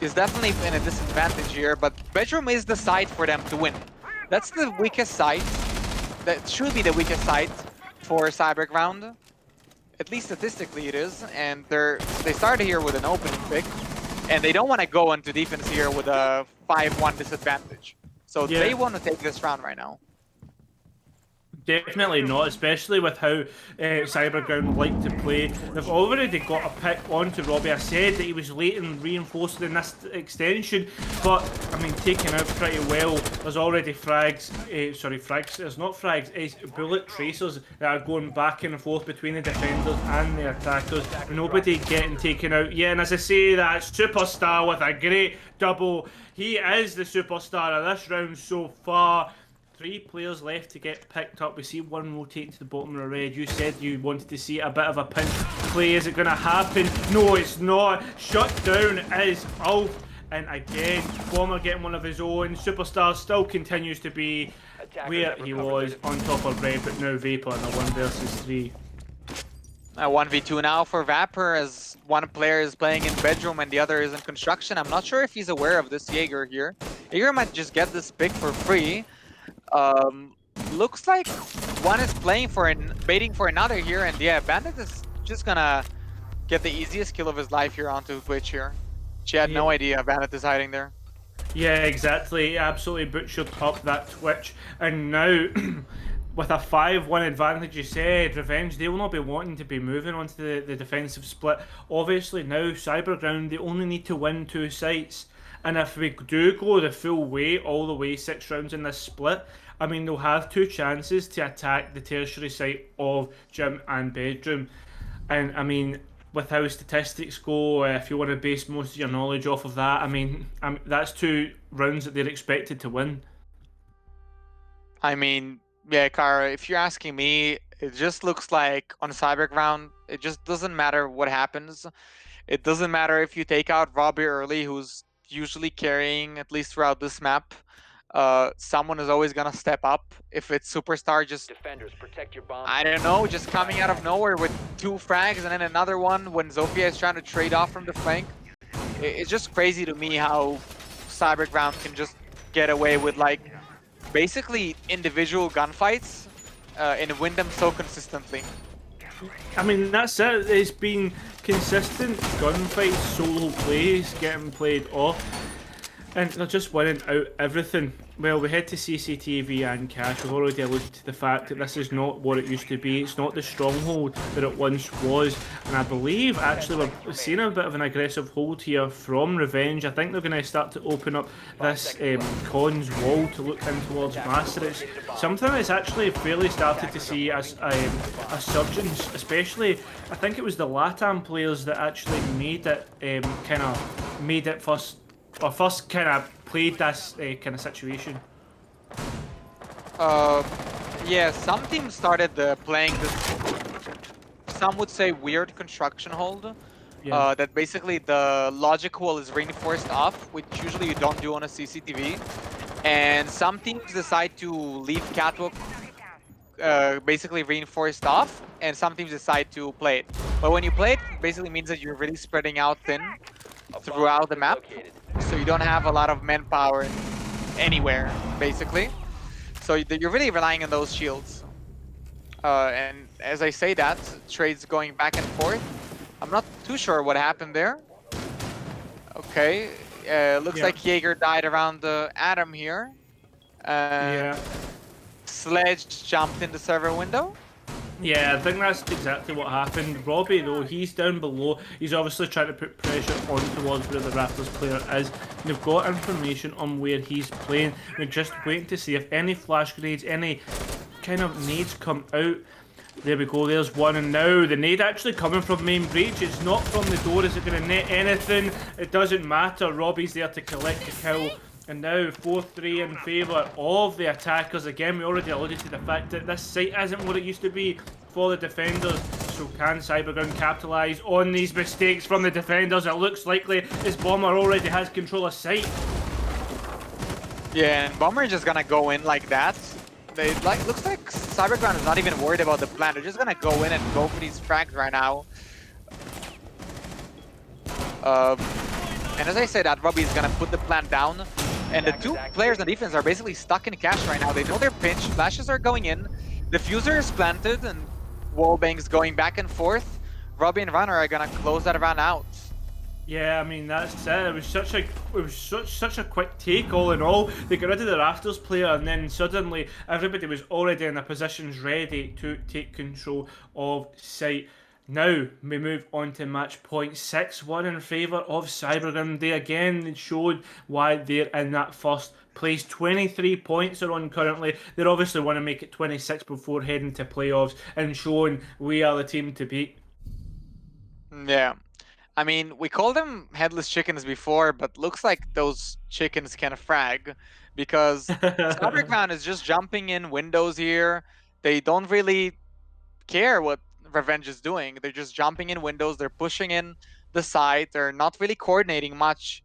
in a disadvantage here, but bedroom is the site for them to win. That's the weakest site. That should be the weakest site for Cyberground. At least statistically it is, and they started here with an opening pick, and they don't want to go into defense here with a 5-1 disadvantage. So they want to take this round right now. Definitely not, especially with how Cyberground like to play. They've already got a pick onto Robbie. I said that he was late in reinforcing in this extension, but I mean, taken out pretty well. There's already frags, frags, there's not frags, it's bullet tracers that are going back and forth between the defenders and the attackers. Nobody getting taken out yet, and as I say, that Superstar with a great double. He is the superstar of this round so far. 3 players left to get picked up. We see one rotating to the bottom of the red. You said you wanted to see a bit of a pinch play. Is it going to happen? No, it's not. Shut down is Ulf. And again, Bomber getting one of his own. Superstar still continues to be where he was on top of red, but now Vapor in a 1 versus 3. 1v2 now for Vapor as one player is playing in bedroom and the other is in construction. I'm not sure if he's aware of this Jaeger here. Jaeger might just get this pick for free. Looks like one is playing for baiting for another here, and yeah, Bandit is just gonna get the easiest kill of his life here onto Twitch here. She had no idea Bandit is hiding there. Yeah, exactly. Absolutely butchered up that Twitch, and now with a 5-1 advantage, you said Revenge, they will not be wanting to be moving onto the defensive split. Obviously now Cyberground, they only need to win 2 sites. And if we do go the full way, all the way 6 rounds in this split, I mean, they'll have 2 chances to attack the tertiary site of gym and bedroom. And I mean, with how statistics go, if you want to base most of your knowledge off of that, I mean that's 2 rounds that they're expected to win. I mean, yeah, Kara, if you're asking me, it just looks like on Cyberground, it just doesn't matter what happens. It doesn't matter if you take out Robbie early, who's usually carrying, at least throughout this map. Someone is always gonna step up. If it's Superstar, just Defenders, protect your bomb. I don't know, just coming out of nowhere with 2 frags and then another one when Zofia is trying to trade off from the flank. It's just crazy to me how Cyberground can just get away with like basically individual gunfights and win them so consistently. I mean, that's it. It's been consistent gunfights, solo plays getting played off, and they're just winning out everything. Well, we head to CCTV and Cash. We've already alluded to the fact that this is not what it used to be. It's not the stronghold that it once was. And I believe, actually, we're seeing a bit of an aggressive hold here from Revenge. I think they're going to start to open up this Cons wall to look in towards Master. It's something that's actually fairly started to see as a surgence, especially, I think it was the LATAM players that actually made it first kind of played this kind of situation. Yeah, some teams started playing this, some would say weird construction hold. Yeah. That basically the logic wall is reinforced off, which usually you don't do on a CCTV. And some teams decide to leave catwalk basically reinforced off, and some teams decide to play it. But when you play it, basically means that you're really spreading out thin throughout the map. So you don't have a lot of manpower anywhere, basically. So you're really relying on those shields. And as I say that, trades going back and forth. I'm not too sure what happened there. Okay, looks like Jaeger died around the Atom here. Sledge jumped in the server window. Yeah, I think that's exactly what happened. Robbie, though, he's down below. He's obviously trying to put pressure on towards where the Raptors player is. They've got information on where he's playing. We're just waiting to see if any flash grenades, any kind of nades come out. There we go, there's one, and now the nade actually coming from main breach. It's not from the door. Is it going to net anything? It doesn't matter. Robbie's there to collect the kill. And now 4-3 in favour of the attackers. Again, we already alluded to the fact that this site isn't what it used to be for the defenders. So can Cyberground capitalise on these mistakes from the defenders? It looks likely as Bomber already has control of site. Yeah, and Bomber is just gonna go in like that. Looks like Cyberground is not even worried about the plan. They're just gonna go in and go for these frags right now. And as I said, that Robbie is gonna put the plant down. And the 2 players on defense are basically stuck in cash right now. They know they're pinched, flashes are going in, diffuser is planted, and wallbangs going back and forth. Robbie and Runner are gonna close that round out. Yeah, I mean that's it. It was such a quick take all in all. They got rid of the rafters player and then suddenly everybody was already in their positions ready to take control of site. Now we move on to match point 6-1 in favour of Cybergun. They again showed why they're in that first place. 23 points are on currently. They obviously want to make it 26 before heading to playoffs and showing we are the team to beat. Yeah. I mean, we called them headless chickens before, but looks like those chickens can frag because Cyberground is just jumping in windows here. They don't really care what Revenge is doing. They're just jumping in windows. They're pushing in the side. They're not really coordinating much.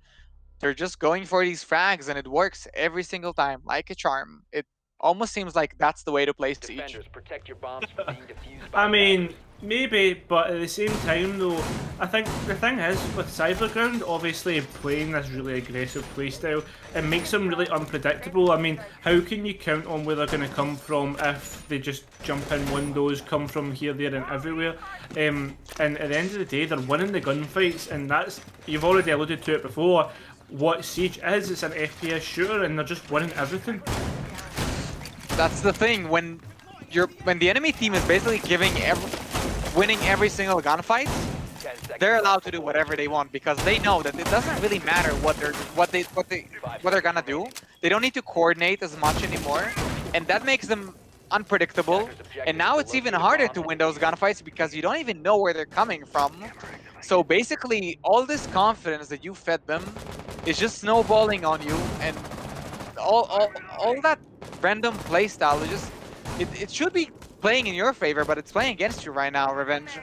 They're just going for these frags, and it works every single time, like a charm. It almost seems like that's the way to play Siege. Defenders, protect your bombs from being defused by I mean, attackers. maybe, but at the same time, though, I think the thing is with Cyberground, obviously playing this really aggressive playstyle, it makes them really unpredictable. I mean, how can you count on where they're going to come from if they just jump in windows, come from here, there, and everywhere? And at the end of the day, they're winning the gunfights, and that's, you've already alluded to it before. What Siege is, it's an FPS shooter, and they're just winning everything. That's the thing. When the enemy team is basically winning every single gunfight, 10 seconds they're left. allowed to do whatever they want because they know that it doesn't really matter what they're gonna do. They don't need to coordinate as much anymore, and that makes them unpredictable. And now it's even harder to win those gunfights because you don't even know where they're coming from. So basically, all this confidence that you fed them is just snowballing on you, and all that random playstyle is just it should be playing in your favor, but it's playing against you right now, Revenge.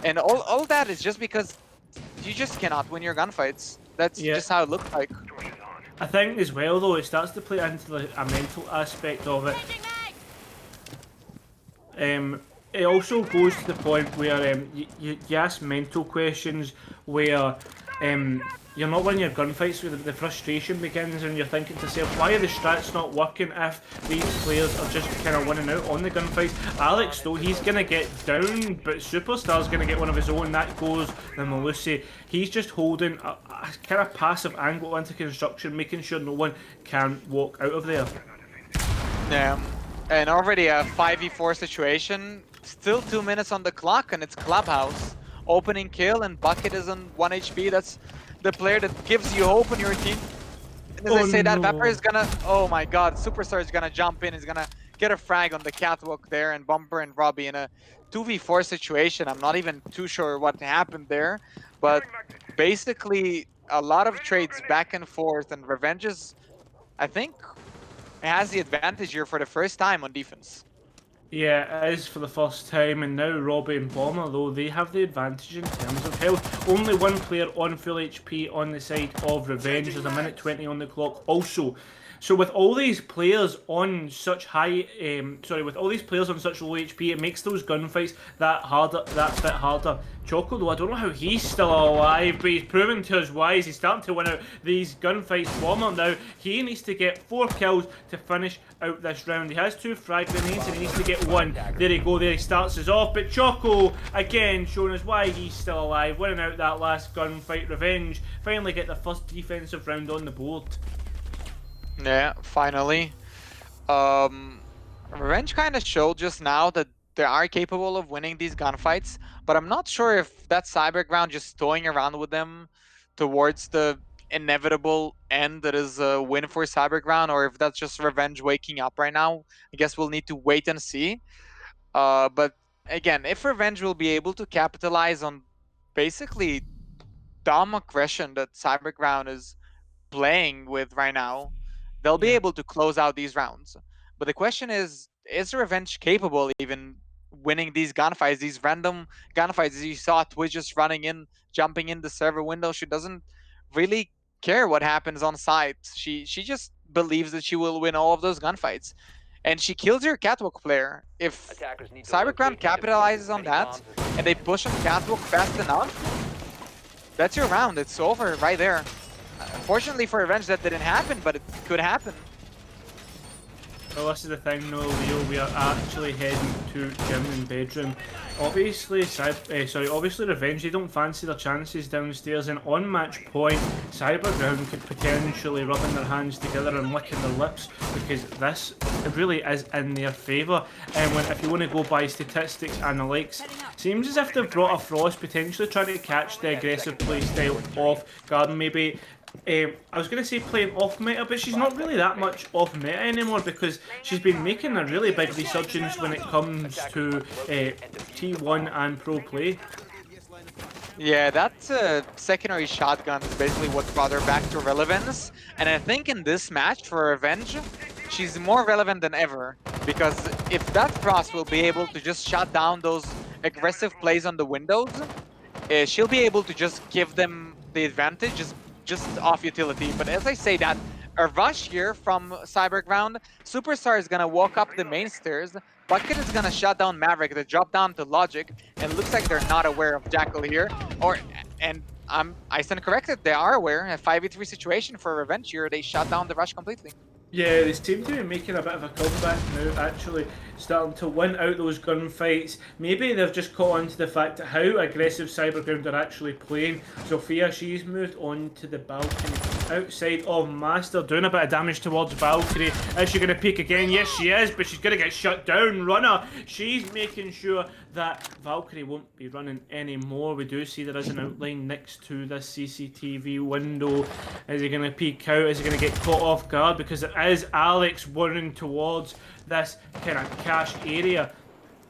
And all that is just because you just cannot win your gunfights. That's Yeah. just how it looks like. I think as well, though, it starts to play into a mental aspect of it. It also goes to the point where you ask mental questions where you're not winning your gunfights, where the frustration begins and you're thinking to yourself, why are the strats not working if these players are just kind of winning out on the gunfights? Alex, though, he's going to get down, but Superstar's going to get one of his own. That goes the Malusi. He's just holding a kind of passive angle into construction, making sure no one can walk out of there. Yeah. And already a 5v4 situation. Still 2 minutes on the clock, and it's Clubhouse. Opening kill, and Bucket is on 1 HP. That's the player that gives you hope in your team. And as I say that, no. Vapor is gonna... Oh my god, Superstar is gonna jump in. He's gonna get a frag on the catwalk there, and Bumper and Robbie in a 2v4 situation. I'm not even too sure what happened there. But basically, a lot of trades back and forth, and Revenge is, I think, has the advantage here for the first time on defense. Yeah, it is for the first time, and now Robbie and Bomber, though, they have the advantage in terms of health. Only one player on full HP on the side of Revenge. There's a minute 20 on the clock also. So with all these players on such with all these players on such low HP, it makes those gunfights that bit harder. Choco, though, I don't know how he's still alive, but he's proven to us wise. He's starting to win out these gunfights. Bomber now, he needs to get 4 kills to finish out this round. He has 2 frag grenades and he needs to get 1. There he go, there he starts us off. But Choco, again, showing us why he's still alive, winning out that last gunfight. Revenge finally get the first defensive round on the board. Yeah, finally. Revenge kind of showed just now that they are capable of winning these gunfights, but I'm not sure if that Cyberground just toying around with them towards the inevitable end that is a win for Cyberground, or if that's just Revenge waking up right now. I guess we'll need to wait and see. But again, if Revenge will be able to capitalize on basically dumb aggression that Cyberground is playing with right now, they'll be Yeah. able to close out these rounds. But the question is Revenge capable even winning these gunfights, these random gunfights? As you saw Twitch just running in, jumping in the server window. She doesn't really care what happens on site. She just believes that she will win all of those gunfights. And she kills your catwalk player. If Attackers need to Cyberground locate and defuse capitalizes as on many that, bombs as and they push on catwalk fast enough, that's your round. It's over right there. Unfortunately for Revenge, that didn't happen, but it could happen. Well, this is the thing, no, Leo. We are actually heading to gym and bedroom. Obviously, obviously, Revenge. They don't fancy their chances downstairs, and on match point, Cyberground could potentially rubbing their hands together and licking their lips because this really is in their favour. And if you want to go by statistics and the likes, seems as if they've brought a Frost potentially trying to catch the aggressive playstyle of Garden. Maybe. I was going to say playing off meta, but she's not really that much off meta anymore because she's been making a really big resurgence when it comes to T1 and pro play. Yeah, that secondary shotgun is basically what brought her back to relevance. And I think in this match for Revenge, she's more relevant than ever. Because if that Frost will be able to just shut down those aggressive plays on the windows, she'll be able to just give them the advantage just off utility. But as I say that, a rush here from Cyberground, Superstar is gonna walk up the main stairs, Bucket is gonna shut down Maverick, they drop down to Logic, and it looks like they're not aware of Jackal here. I stand corrected, they are aware. A 5v3 situation for Revenge here, they shut down the rush completely. Yeah, they seem to be making a bit of a comeback now, actually, starting to win out those gunfights. Maybe they've just caught on to the fact how aggressive Cyberground are actually playing. Sophia, she's moved on to the balcony outside of Master, doing a bit of damage towards Valkyrie. Is she going to peek again? Yes, she is, but she's going to get shut down. Runner, she's making sure that Valkyrie won't be running anymore. We do see there is an outline next to this CCTV window. Is he going to peek out? Is he going to get caught off guard? Because it is Alex running towards this kind of cache area.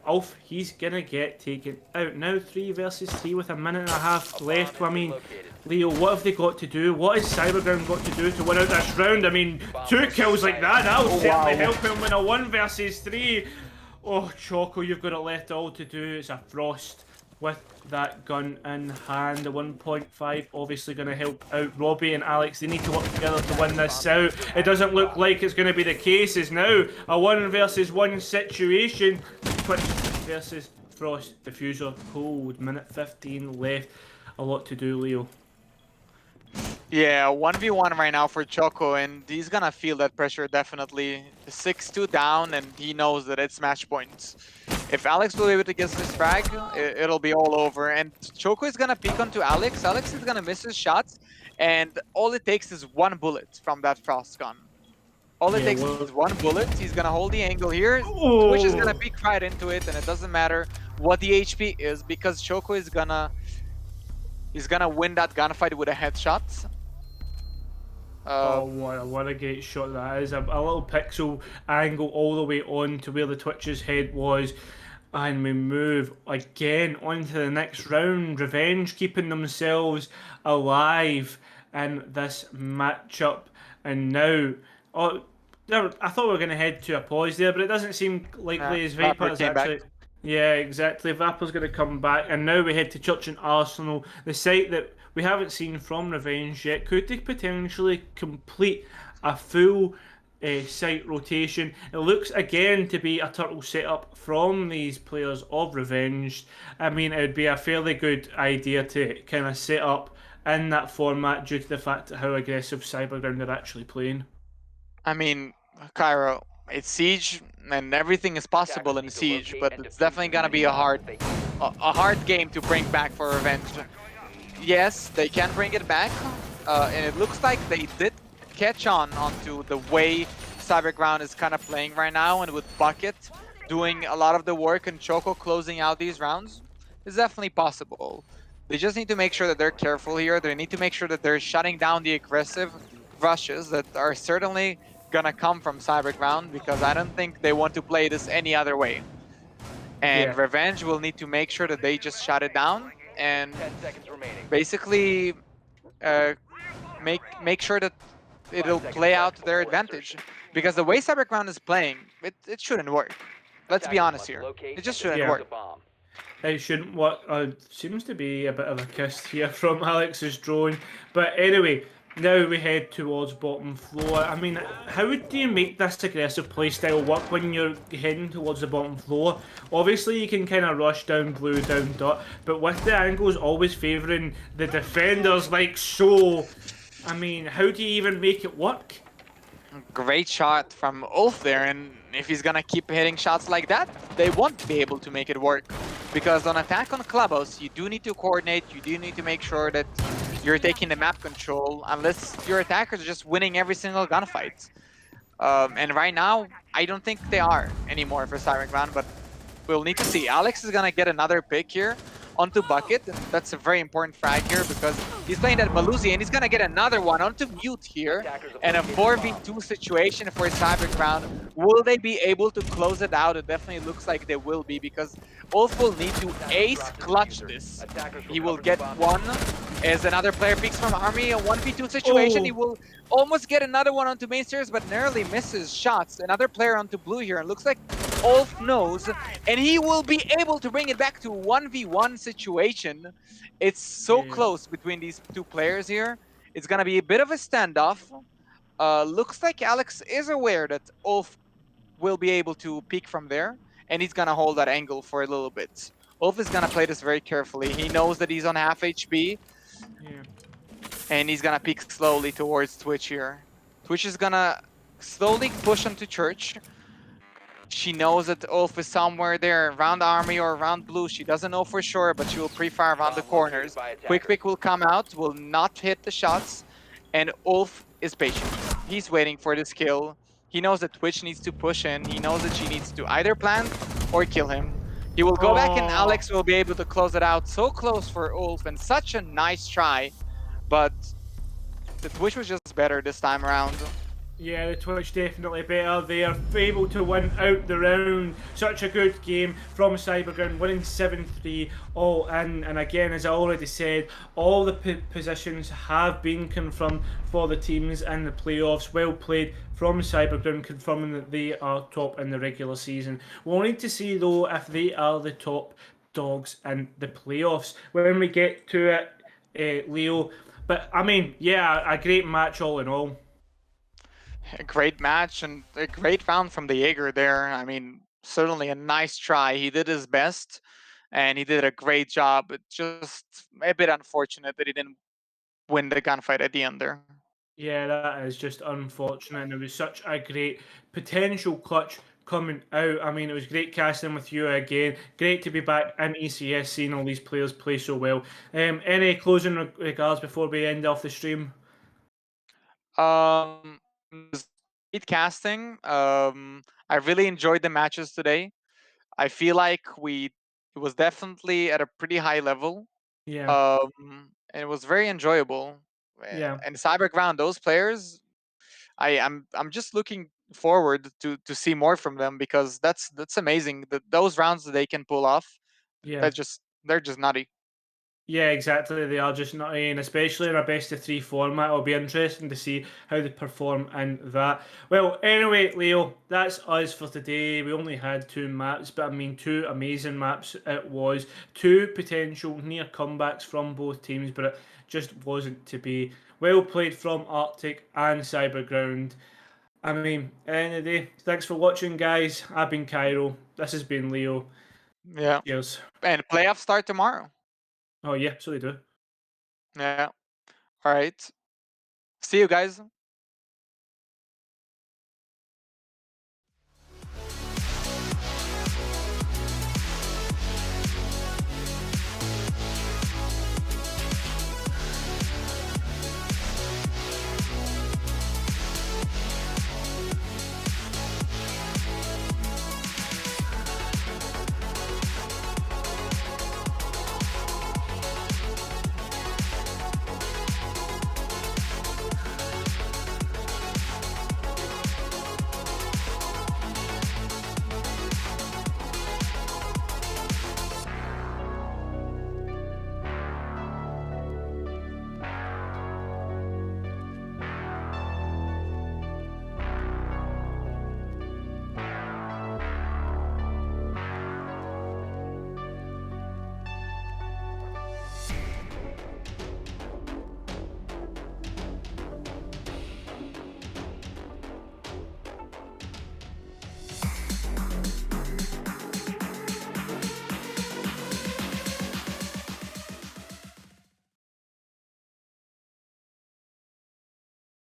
Ulf, he's going to get taken out. Now 3 versus 3 with a minute and a half left. I mean, Leo, what have they got to do? What has Cyberground got to do to win out this round? I mean, 2 kills like that'll certainly help him win a 1 versus 3. Oh, Choco, you've got it left all to do. It's a Frost with that gun in hand. The 1.5 obviously going to help out Robbie and Alex. They need to work together to win this out. It doesn't look like it's going to be the case. It's now a 1 versus 1 situation. Twitch versus Frost Diffuser Cold. Minute 15 left. A lot to do, Leo. Yeah, 1v1 right now for Choco, and he's gonna feel that pressure definitely. 6-2 down, and he knows that it's match points. If Alex will be able to get this frag, it'll be all over. And Choco is gonna peek onto Alex. Alex is gonna miss his shots, and all it takes is 1 bullet from that Frost gun. All it takes is 1 bullet. He's gonna hold the angle here, which is gonna peek right into it, and it doesn't matter what the HP is because Choco is gonna win that gunfight with a headshot. Oh, what a great shot that is. A little pixel angle all the way on to where the Twitch's head was. And we move again on to the next round. Revenge keeping themselves alive in this matchup. And now... I thought we were going to head to a pause there, but it doesn't seem likely as Viper is actually... Back. Yeah, exactly. Vapor's going to come back, and now we head to Church and Arsenal, the site that we haven't seen from Revenge yet. Could they potentially complete a full site rotation? It looks again to be a turtle setup from these players of Revenge. I mean, it would be a fairly good idea to kind of set up in that format due to the fact of how aggressive Cyberground are actually playing. I mean, Cairo, it's Siege, and everything is possible in Siege, but it's definitely gonna be a hard game to bring back for Revenge. Yes, they can bring it back, and it looks like they did catch onto the way Cyberground is kind of playing right now, and with Bucket doing a lot of the work and Choco closing out these rounds, it's definitely possible. They just need to make sure that they're careful here. They need to make sure that they're shutting down the aggressive rushes that are certainly gonna come from Cyberground, because I don't think they want to play this any other way. And Revenge will need to make sure that they just shut it down and basically make sure that it'll play out to their advantage. Because the way Cyberground is playing, it shouldn't work. Let's be honest here. It just shouldn't work. It shouldn't work. Seems to be a bit of a kiss here from Alex's drone. But anyway, now we head towards bottom floor. I mean, how do you make this aggressive playstyle work when you're heading towards the bottom floor? Obviously, you can kind of rush down blue, down dot, but with the angles always favouring the defenders like so, I mean, how do you even make it work? Great shot from Ulf there, and if he's gonna keep hitting shots like that, they won't be able to make it work. Because on attack on Clubhouse, you do need to coordinate, you do need to make sure that you're taking the map control, unless your attackers are just winning every single gunfight. And right now, I don't think they are anymore for Siren Ground, but we'll need to see. Alex is gonna get another pick here onto Bucket, and that's a very important frag here because he's playing that Malusi, and he's gonna get another one onto Mute here, and a 4v2 situation for Cyberground. Will they be able to close it out? It definitely looks like they will be, because Ulf will need to ace clutch this. He will get one as another player peeks from Army, a 1v2 situation. He will almost get another one onto main stairs, but narrowly misses shots. Another player onto blue here, and looks like Ulf knows, and he will be able to bring it back to 1v1 situation. It's so close between these two players here. It's gonna be a bit of a standoff. Looks like Alex is aware that Ulf will be able to peek from there, and he's gonna hold that angle for a little bit. Ulf is gonna play this very carefully. He knows that he's on half HP, Yeah. and he's gonna peek slowly towards Twitch here. Twitch is gonna slowly push onto Church. She knows that Ulf is somewhere there around Army or around Blue. She doesn't know for sure, but she will pre-fire around the corners. Quick pick will come out, will not hit the shots, and Ulf is patient. He's waiting for this kill. He knows that Twitch needs to push in. He knows that she needs to either plant or kill him. He will go back, and Alex will be able to close it out. So close for Ulf, and such a nice try, but the Twitch was just better this time around. Yeah, the Twitch definitely better. They are able to win out the round. Such a good game from Cyberground, winning 7-3 all in. And again, as I already said, all the positions have been confirmed for the teams in the playoffs. Well played from Cyberground, confirming that they are top in the regular season. We'll need to see though if they are the top dogs in the playoffs when we get to it, Leo. But I mean, yeah, a great match all in all. A great match and a great round from the Jaeger there. I mean, certainly a nice try. He did his best and he did a great job. It's just a bit unfortunate that he didn't win the gunfight at the end there. Yeah, that is just unfortunate. And it was such a great potential clutch coming out. I mean, it was great casting with you again. Great to be back in ECS, seeing all these players play so well. Any closing regards before we end off the stream? It was great casting. I really enjoyed the matches today. I feel like it was definitely at a pretty high level. Yeah, And it was very enjoyable. yeah. And Cyberground, those players, I'm just looking forward to see more from them, because that's amazing. Those rounds that they can pull off, Yeah. they're just nutty. Yeah, exactly. They are just not in, especially in a best of three format. It'll be interesting to see how they perform in that. Well, anyway, Leo, that's us for today. We only had two maps, but I mean, two amazing maps it was. Two potential near comebacks from both teams, but it just wasn't to be. Well played from RCTIC and Cyberground. I mean, at the end of the day, thanks for watching, guys. I've been Cairo. This has been Leo. Yeah. Cheers. And playoffs start tomorrow. Oh, yeah, so they do. Yeah. All right. See you guys.